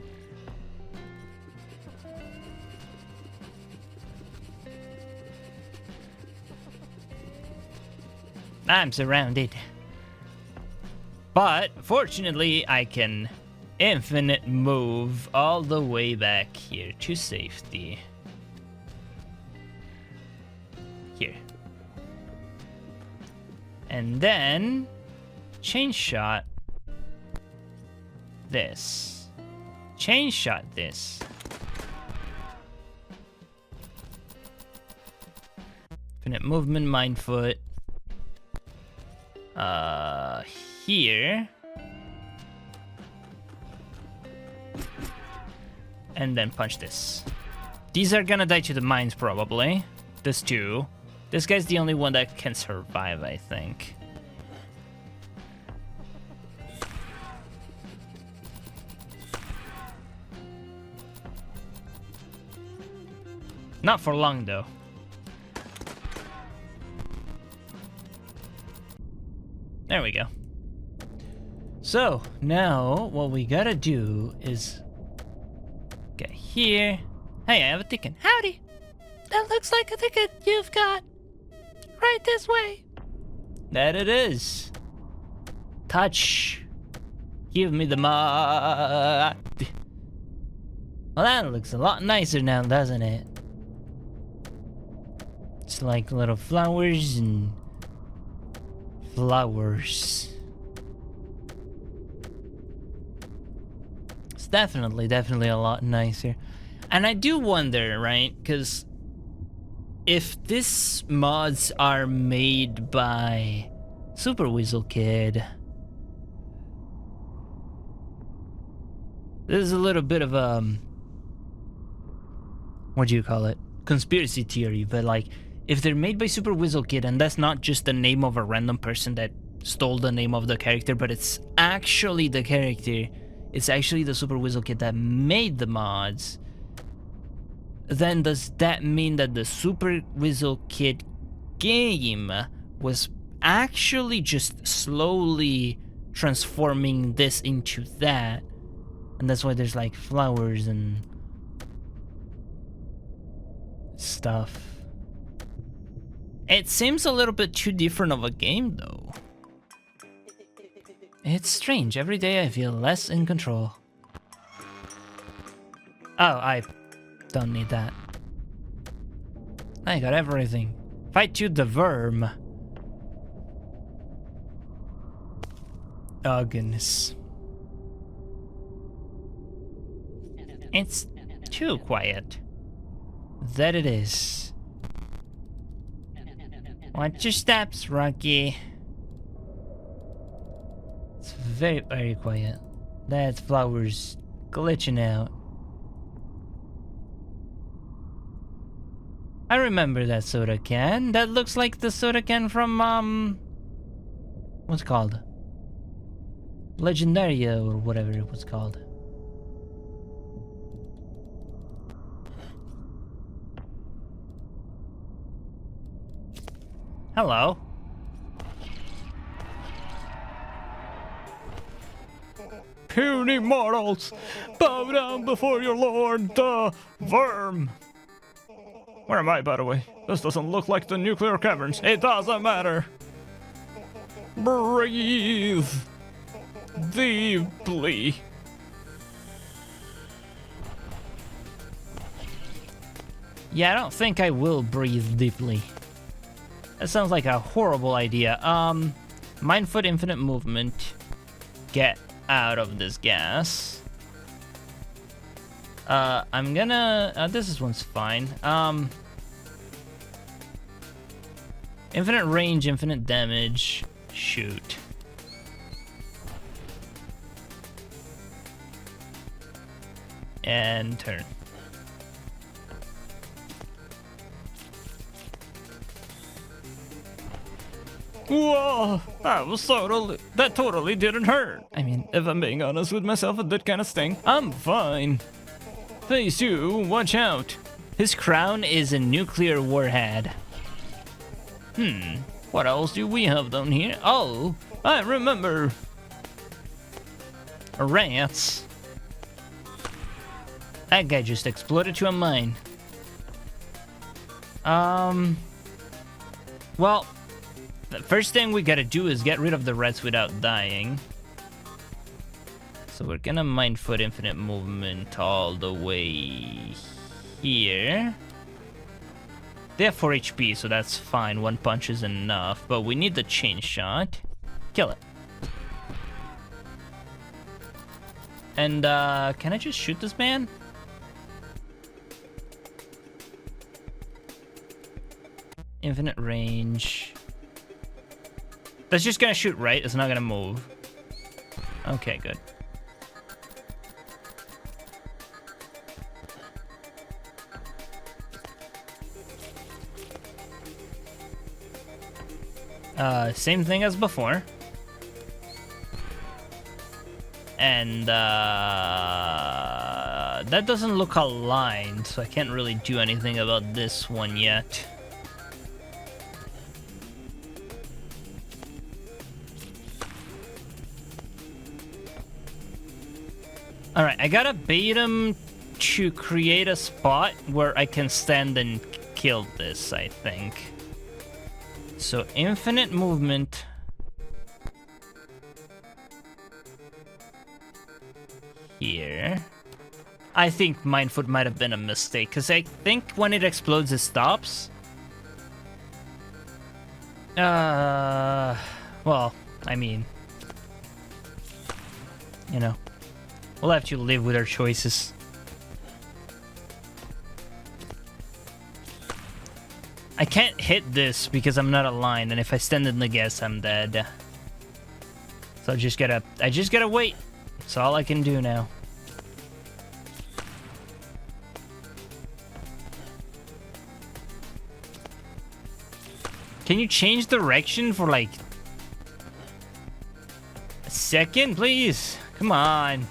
I'm surrounded. But, fortunately, I can infinite move all the way back here to safety. Here. And then chain shot this. chain shot this. Infinite movement, mind foot. Here. And then punch this. These are gonna die to the mines probably. This too. This guy's the only one that can survive, I think. Not for long though. There we go. So now what we gotta do is get here. Hey, I have a ticket. Howdy. That looks like a ticket you've got. Right this way. That it is. Touch. Give me the mod. Well, that looks a lot nicer now, doesn't it? It's like little flowers and flowers. It's definitely a lot nicer. And I do wonder, right? Because if these mods are made by Super Weasel Kid, this is a little bit of a what do you call it? Conspiracy theory, but like if they're made by Super Weasel Kid and that's not just the name of a random person that stole the name of the character, but it's actually the character, it's actually the Super Weasel Kid that made the mods, then does that mean that the Super Weasel Kid game was actually just slowly transforming this into that? And that's why there's like flowers and stuff. It seems a little bit too different of a game though. It's strange. Every day I feel less in control. Oh, I don't need that. I got everything. Fight you the worm. Oh goodness. It's too quiet. That it is. Watch your steps, Rocky. It's very, very quiet. That flower's glitching out. I remember that soda can. That looks like the soda can from, what's it called? Legendaria or whatever it was called. Hello. Puny mortals, bow down before your lord, the worm. Where am I, by the way? This doesn't look like the nuclear caverns. It doesn't matter. Breathe deeply. Yeah, I don't think I will breathe deeply. That sounds like a horrible idea. Mind foot, infinite movement. Get out of this gas. I'm gonna... this one's fine. Infinite range, infinite damage. Shoot. And turn. Whoa! That totally didn't hurt. I mean, if I'm being honest with myself, it did kind of sting. I'm fine. Phase 2, watch out. His crown is a nuclear warhead. What else do we have down here? Oh, I remember. Rats. That guy just exploded to a mine. Well, the first thing we gotta do is get rid of the rats without dying. So we're gonna mind foot infinite movement all the way here. They have 4 HP, so that's fine. 1 punch is enough, but we need the chain shot. Kill it. And, can I just shoot this man? Infinite range. That's just gonna shoot, right? It's not gonna move. Okay, good. Same thing as before. And, that doesn't look aligned, so I can't really do anything about this one yet. Alright, I gotta bait him to create a spot where I can stand and kill this, I think. So, infinite movement. Here. I think Mindfoot might have been a mistake, because I think when it explodes, it stops. Well, I mean, you know, we'll have to live with our choices. I can't hit this because I'm not aligned, and if I stand in the gas, I'm dead. So I just gotta wait. That's all I can do now. Can you change direction for like a second, please? Come on.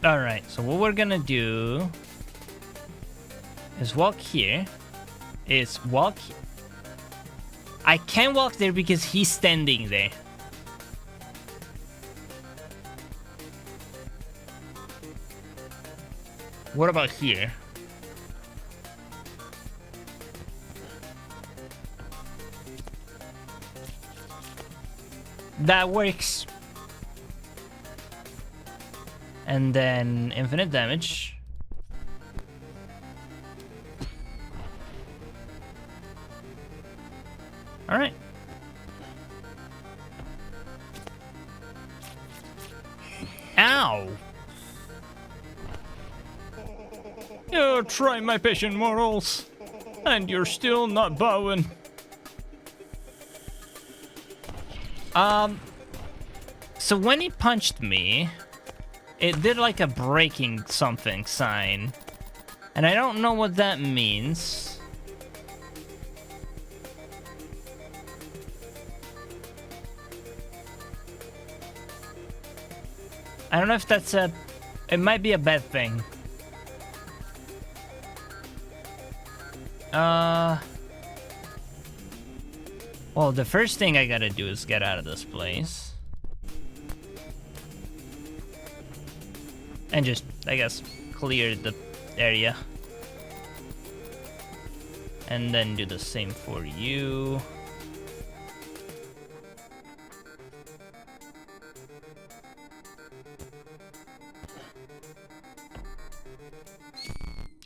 All right, so what we're gonna do is walk here. I can't walk there because he's standing there. What about here? That works. And then infinite damage. All right. Ow! You try my patient morals, and you're still not bowing. So when he punched me, it did like a breaking something sign. And I don't know what that means. I don't know if that's a... It might be a bad thing. Well, the first thing I gotta do is get out of this place. And just, I guess, clear the area. And then do the same for you.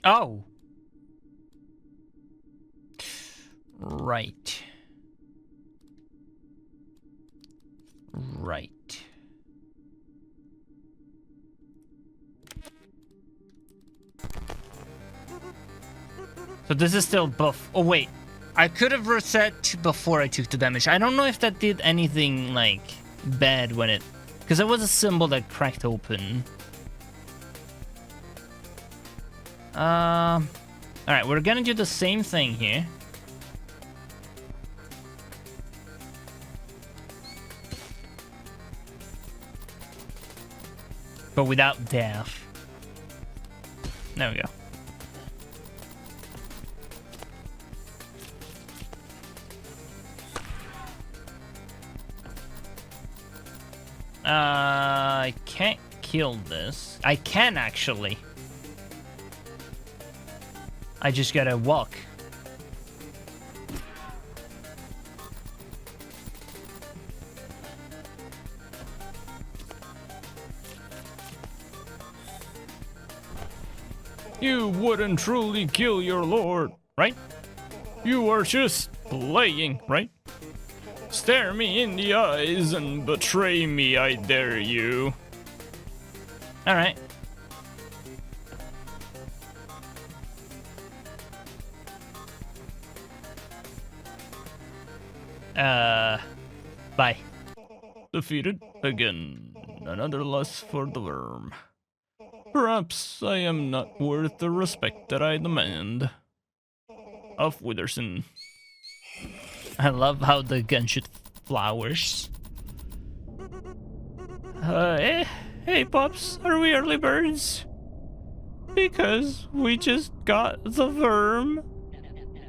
Oh! Right. Right. So this is still buff. Oh wait, I could have reset before I took the damage. I don't know if that did anything like bad when it, because it was a symbol that cracked open. All right, we're gonna do the same thing here. But without death. There we go. I can't kill this. I can actually. I just gotta walk. You wouldn't truly kill your lord, right? You are just playing, right? Stare me in the eyes and betray me, I dare you. Alright. Bye. Defeated again. Another loss for the worm. Perhaps I am not worth the respect that I demand. Of Witherson. I love how the gun shoots flowers. Hey Pops, are we early birds? Because we just got the worm.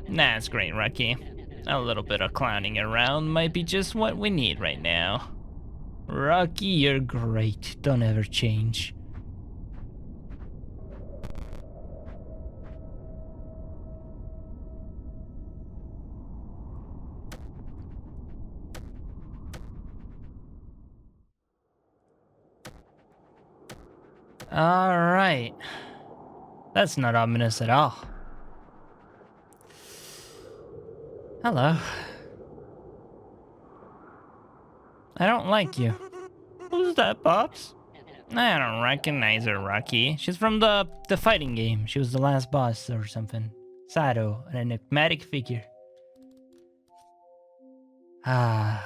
Nah, it's great, Rocky. A little bit of clowning around might be just what we need right now. Rocky, you're great. Don't ever change. Alright. That's not ominous at all. Hello. I don't like you. Who's that, Pops? I don't recognize her, Rocky. She's from the fighting game. She was the last boss or something. Sato, an enigmatic figure. Ah.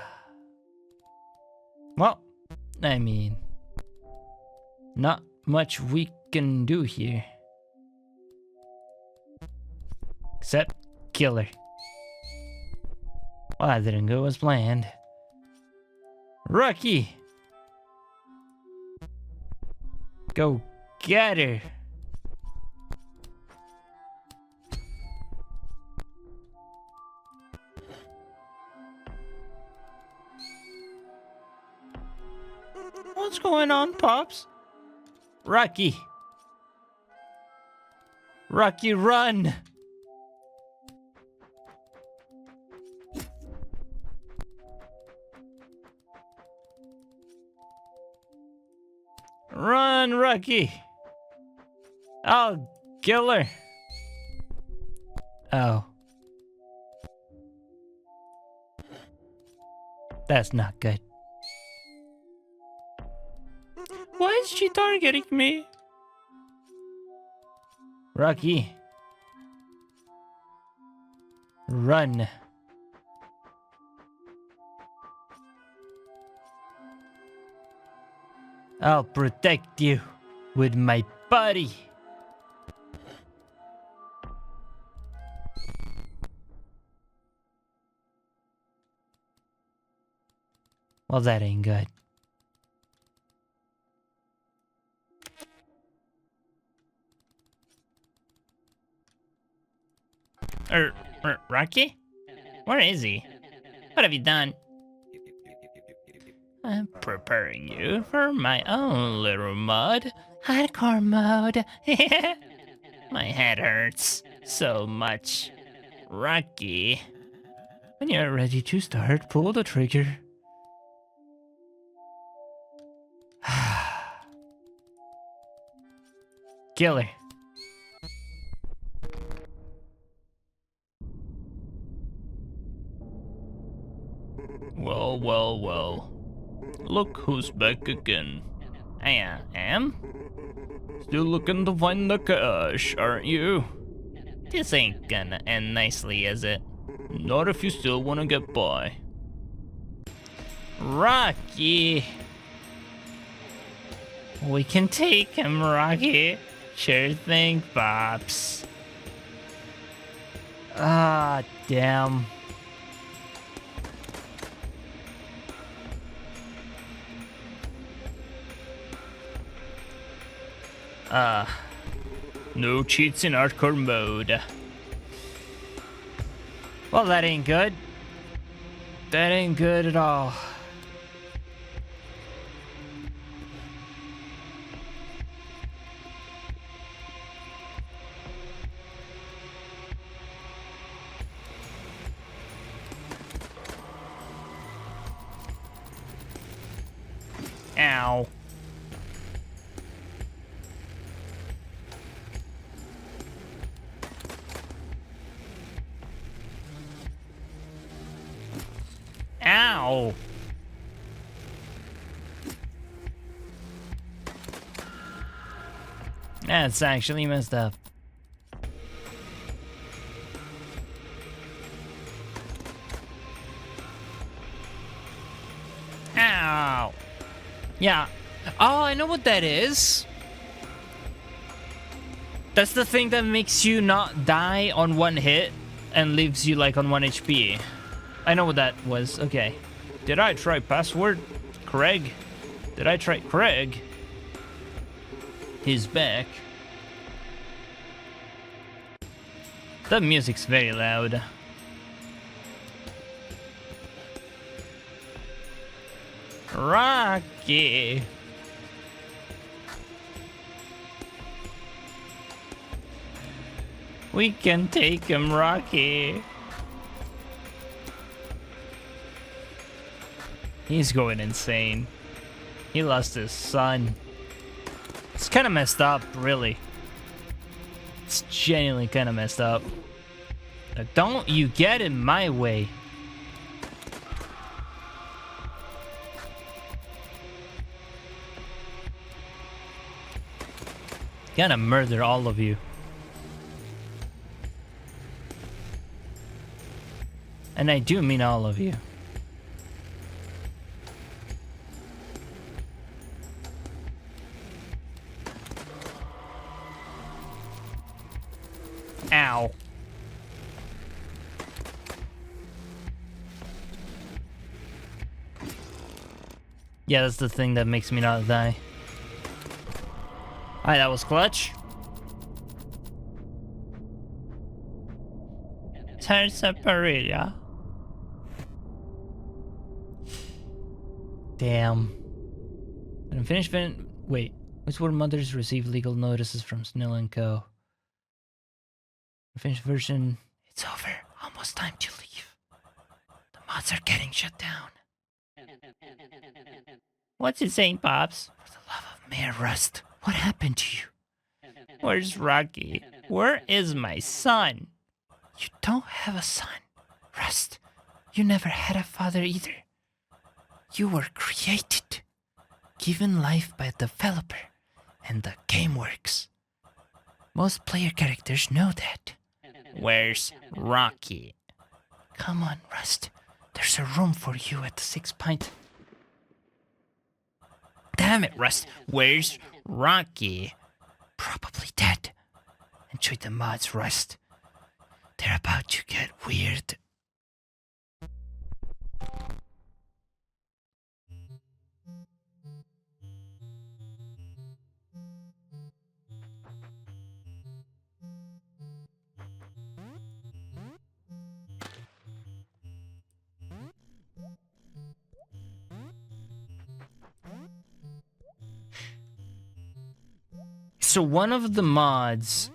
Well, I mean, not much we can do here. Except kill her. Well, that didn't go as planned. Rocky! Go get her! What's going on, Pops? Rocky! Rocky, run! Run, Rocky! I'll kill her. Oh. That's not good. Why is she targeting me? Rocky. Run. I'll protect you with my body. Well, that ain't good. Rocky? Where is he? What have you done? I'm preparing you for my own little mode. Hardcore mode. My head hurts so much. Rocky. When you're ready to start, pull the trigger. Kill her. Well, well, well. Look who's back again. I am? Still looking to find the cash, aren't you? This ain't gonna end nicely, is it? Not if you still wanna get by. Rocky! We can take him, Rocky. Sure thing, Pops. Ah, damn. No cheats in hardcore mode. Well, that ain't good. That ain't good at all. Ow. Ow. That's actually messed up. Ow. Yeah. Oh, I know what that is. That's the thing that makes you not die on one hit and leaves you like on 1 HP. I know what that was. Okay. Did I try password? Craig? Did I try Craig? He's back. The music's very loud. Rocky. We can take him, Rocky. He's going insane. He lost his son. It's kind of messed up, really. It's genuinely kind of messed up. Now, don't you get in my way. Gonna murder all of you. And I do mean all of you. Ow. Yeah, that's the thing that makes me not die. Alright, that was clutch. Terza. Damn. Unfinished wait. Which were mothers receive legal notices from Snell & Co. Finished version. It's over. Almost time to leave. The mods are getting shut down. What's it saying, Pops? For the love of Mayor Rust, what happened to you? Where's Rocky? Where is my son? You don't have a son, Rust. You never had a father either. You were created, given life by a developer, and the game works. Most player characters know that. Where's Rocky? Come on, Rust. There's a room for you at the 6 pint. Damn it, Rust. Where's Rocky? Probably dead. Enjoy the mods, Rust. They're about to get weird. So one of the mods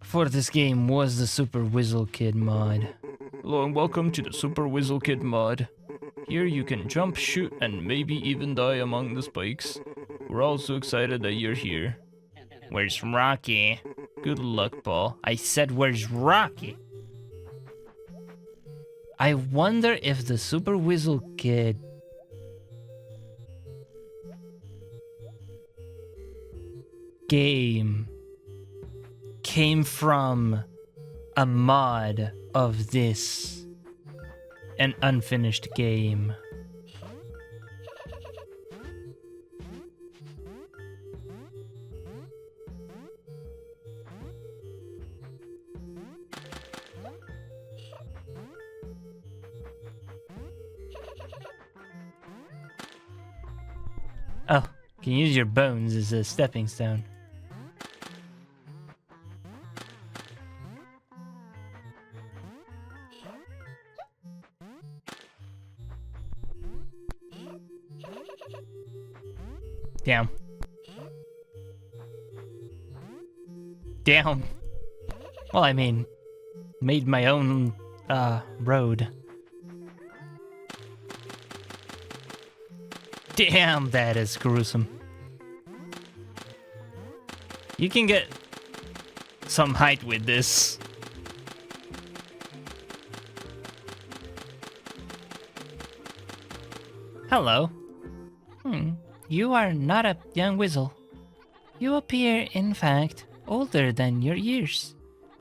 for this game was the Super Whizzle Kid mod. Hello and welcome to the Super Whizzle Kid mod. Here you can jump, shoot, and maybe even die among the spikes. We're all so excited that you're here. Where's Rocky? Good luck, Paul. I said, where's Rocky? I wonder if the Super Whizzle Kid game came from a mod of this, an unfinished game. Oh, you can use your bones as a stepping stone. Damn. Damn. Well, I mean, made my own, road. Damn, that is gruesome. You can get some height with this. Hello. You are not a young weasel. You appear, in fact, older than your years.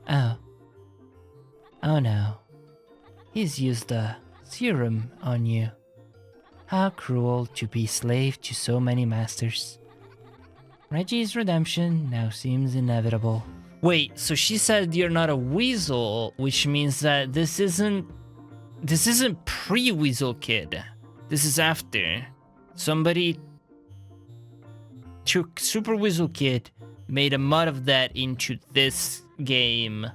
Oh. Oh no. He's used a serum on you. How cruel to be slave to so many masters. Reggie's redemption now seems inevitable. Wait, so she said you're not a weasel, which means that this isn't pre-Weasel Kid. This is after. Somebody took Super Weasel Kid, made a mod of that into this game.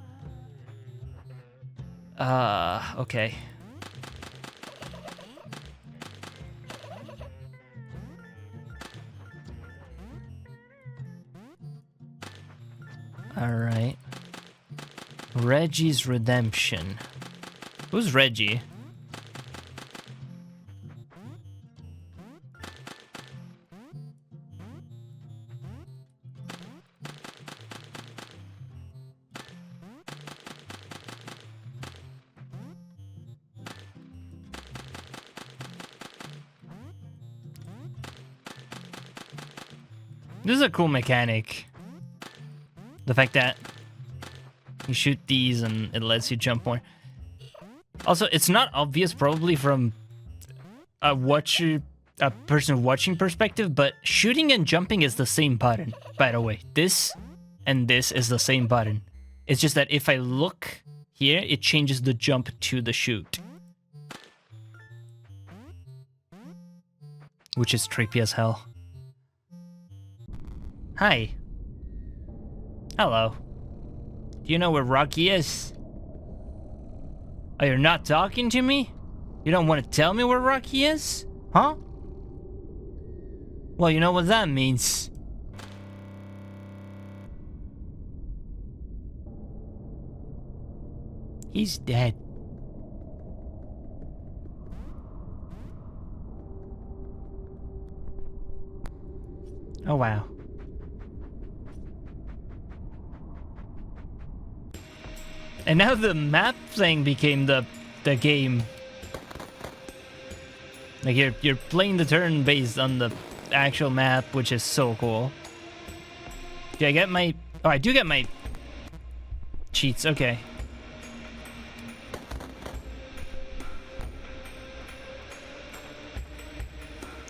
Okay. Alright. Reggie's Redemption. Who's Reggie? This is a cool mechanic. The fact that you shoot these and it lets you jump more. Also, it's not obvious probably from a person watching perspective, but shooting and jumping is the same button, by the way. This and this is the same button. It's just that if I look here, it changes the jump to the shoot. Which is trippy as hell. Hi. Hello. Do you know where Rocky is? Oh, you're not talking to me? You don't want to tell me where Rocky is? Huh? Well, you know what that means. He's dead. Oh, wow. And now the map thing became the game. Like you're playing the turn based on the actual map, which is so cool. Do I get my... Oh, I do get my cheats, okay.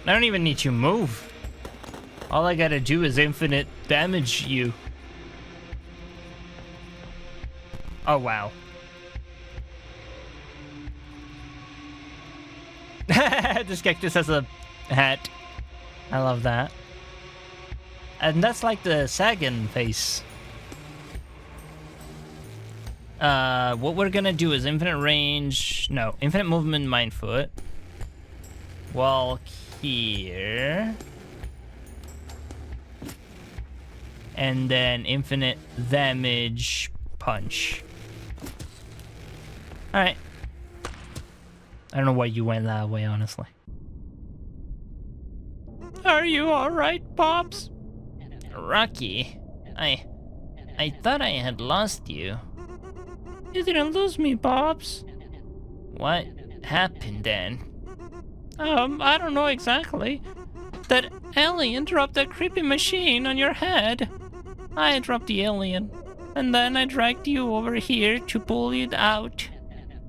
I don't even need to move. All I gotta do is infinite damage you. Oh, wow. This cactus has a hat. I love that. And that's like the Sagan face. What we're gonna do is infinite range... No, infinite movement Mindfoot. Walk here. And then infinite damage punch. Alright. I don't know why you went that way, honestly. Are you alright, Pops? Rocky, I thought I had lost you. You didn't lose me, Pops. What happened then? I don't know exactly. That alien dropped that creepy machine on your head. I dropped the alien, and then I dragged you over here to pull it out.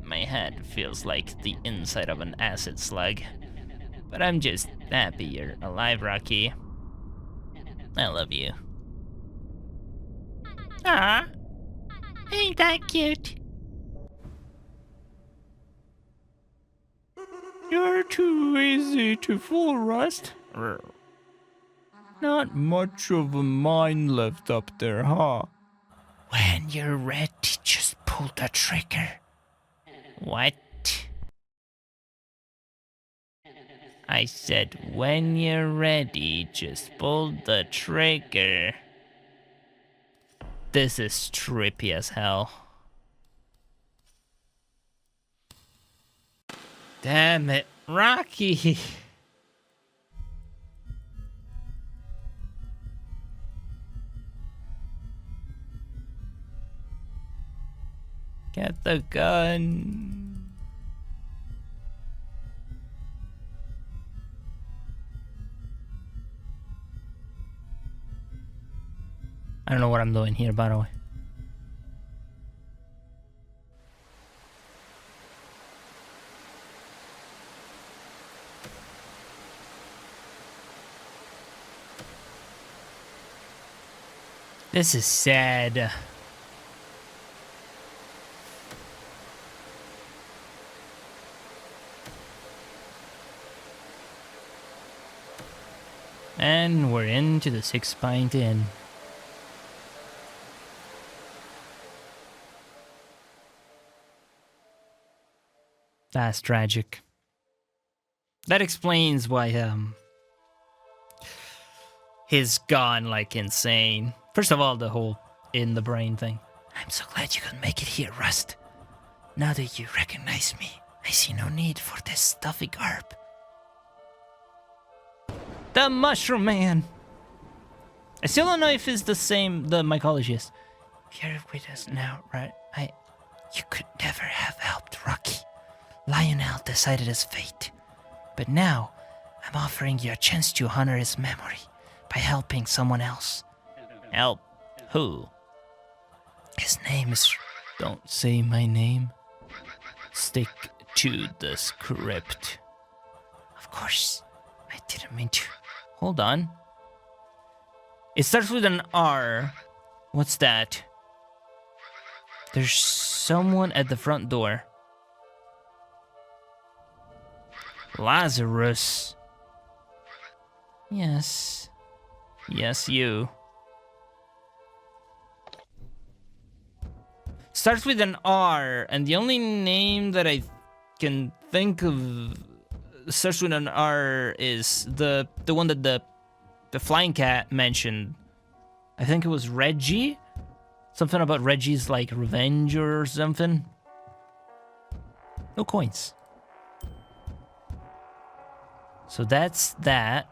My head feels like the inside of an acid slug. But I'm just happy you're alive, Rocky. I love you. Ah, ain't that cute? You're too easy to fool, Rust. Not much of a mind left up there, huh? When you're ready, just pull the trigger. What? I said, when you're ready, just pull the trigger. This is trippy as hell. Damn it, Rocky! Get the gun. I don't know what I'm doing here, by the way. This is sad. And we're into the 6-pint inn. That's tragic. That explains why he's gone like insane. First of all, the whole in the brain thing. I'm so glad you could make it here, Rust. Now that you recognize me, I see no need for this stuffy garb. The Mushroom Man! I still don't know if it's the same, the mycologist. You're with us now, right? You could never have helped Rocky. Lionel decided his fate. But now, I'm offering you a chance to honor his memory by helping someone else. Help? Who? His name is... Don't say my name. Stick to the script. Of course, I didn't mean to. Hold on. It starts with an R. What's that? There's someone at the front door. Lazarus. Yes. Yes, you. Starts with an R, and the only name that I can think of starts with an R is the one that the flying cat mentioned. I think it was Reggie? Something about Reggie's like revenge or something. No coins. So that's that.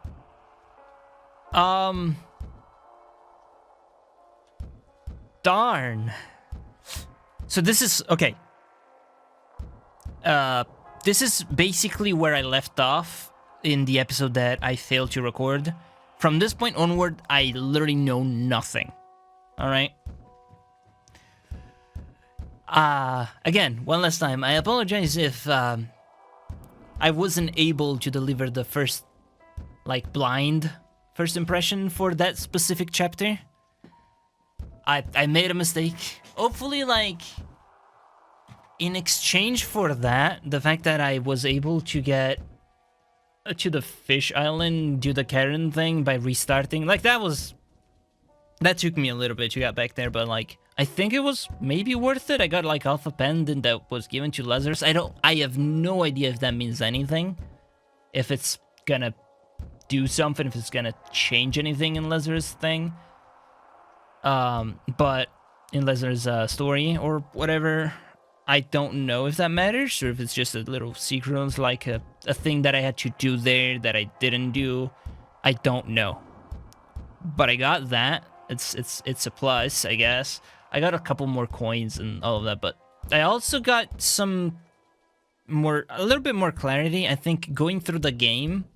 Darn. So this is okay. This is basically where I left off in the episode that I failed to record. From this point onward, I literally know nothing. All right. Again, one last time, I apologize if I wasn't able to deliver the first, like, blind first impression for that specific chapter. I made a mistake. Hopefully, like, in exchange for that, the fact that I was able to get to the fish island, do the Karen thing by restarting, like, that took me a little bit to get back there, but, like, I think it was maybe worth it. I got, like, Alpha Pendant that was given to Lazarus. I have no idea if that means anything. If it's gonna do something, if it's gonna change anything in Lazarus' thing. But in Lazarus' story or whatever, I don't know if that matters, or if it's just a little secret, like a thing that I had to do there that I didn't do. I don't know. But I got that. It's a plus, I guess. I got a couple more coins and all of that, but I also got a little bit more clarity. I think going through the game,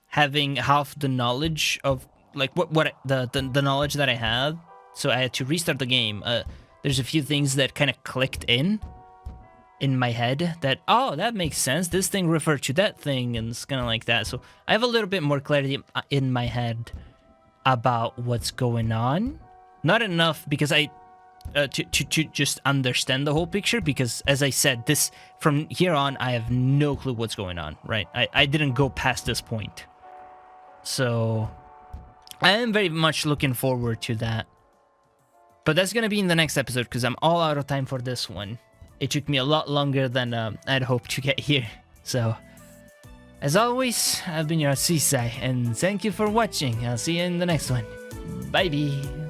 having half the knowledge of like the knowledge that I had, so I had to restart the game. There's a few things that kind of clicked in my head that, oh, that makes sense. This thing referred to that thing, and it's kind of like that. So I have a little bit more clarity in my head about what's going on. Not enough because to just understand the whole picture, because as I said, this from here on I have no clue what's going on, right? I didn't go past this point. So I am very much looking forward to that. But that's gonna be in the next episode, because I'm all out of time for this one. It took me a lot longer than I'd hoped to get here. So, as always, I've been your Suisui, and thank you for watching. I'll see you in the next one. Bye-bye.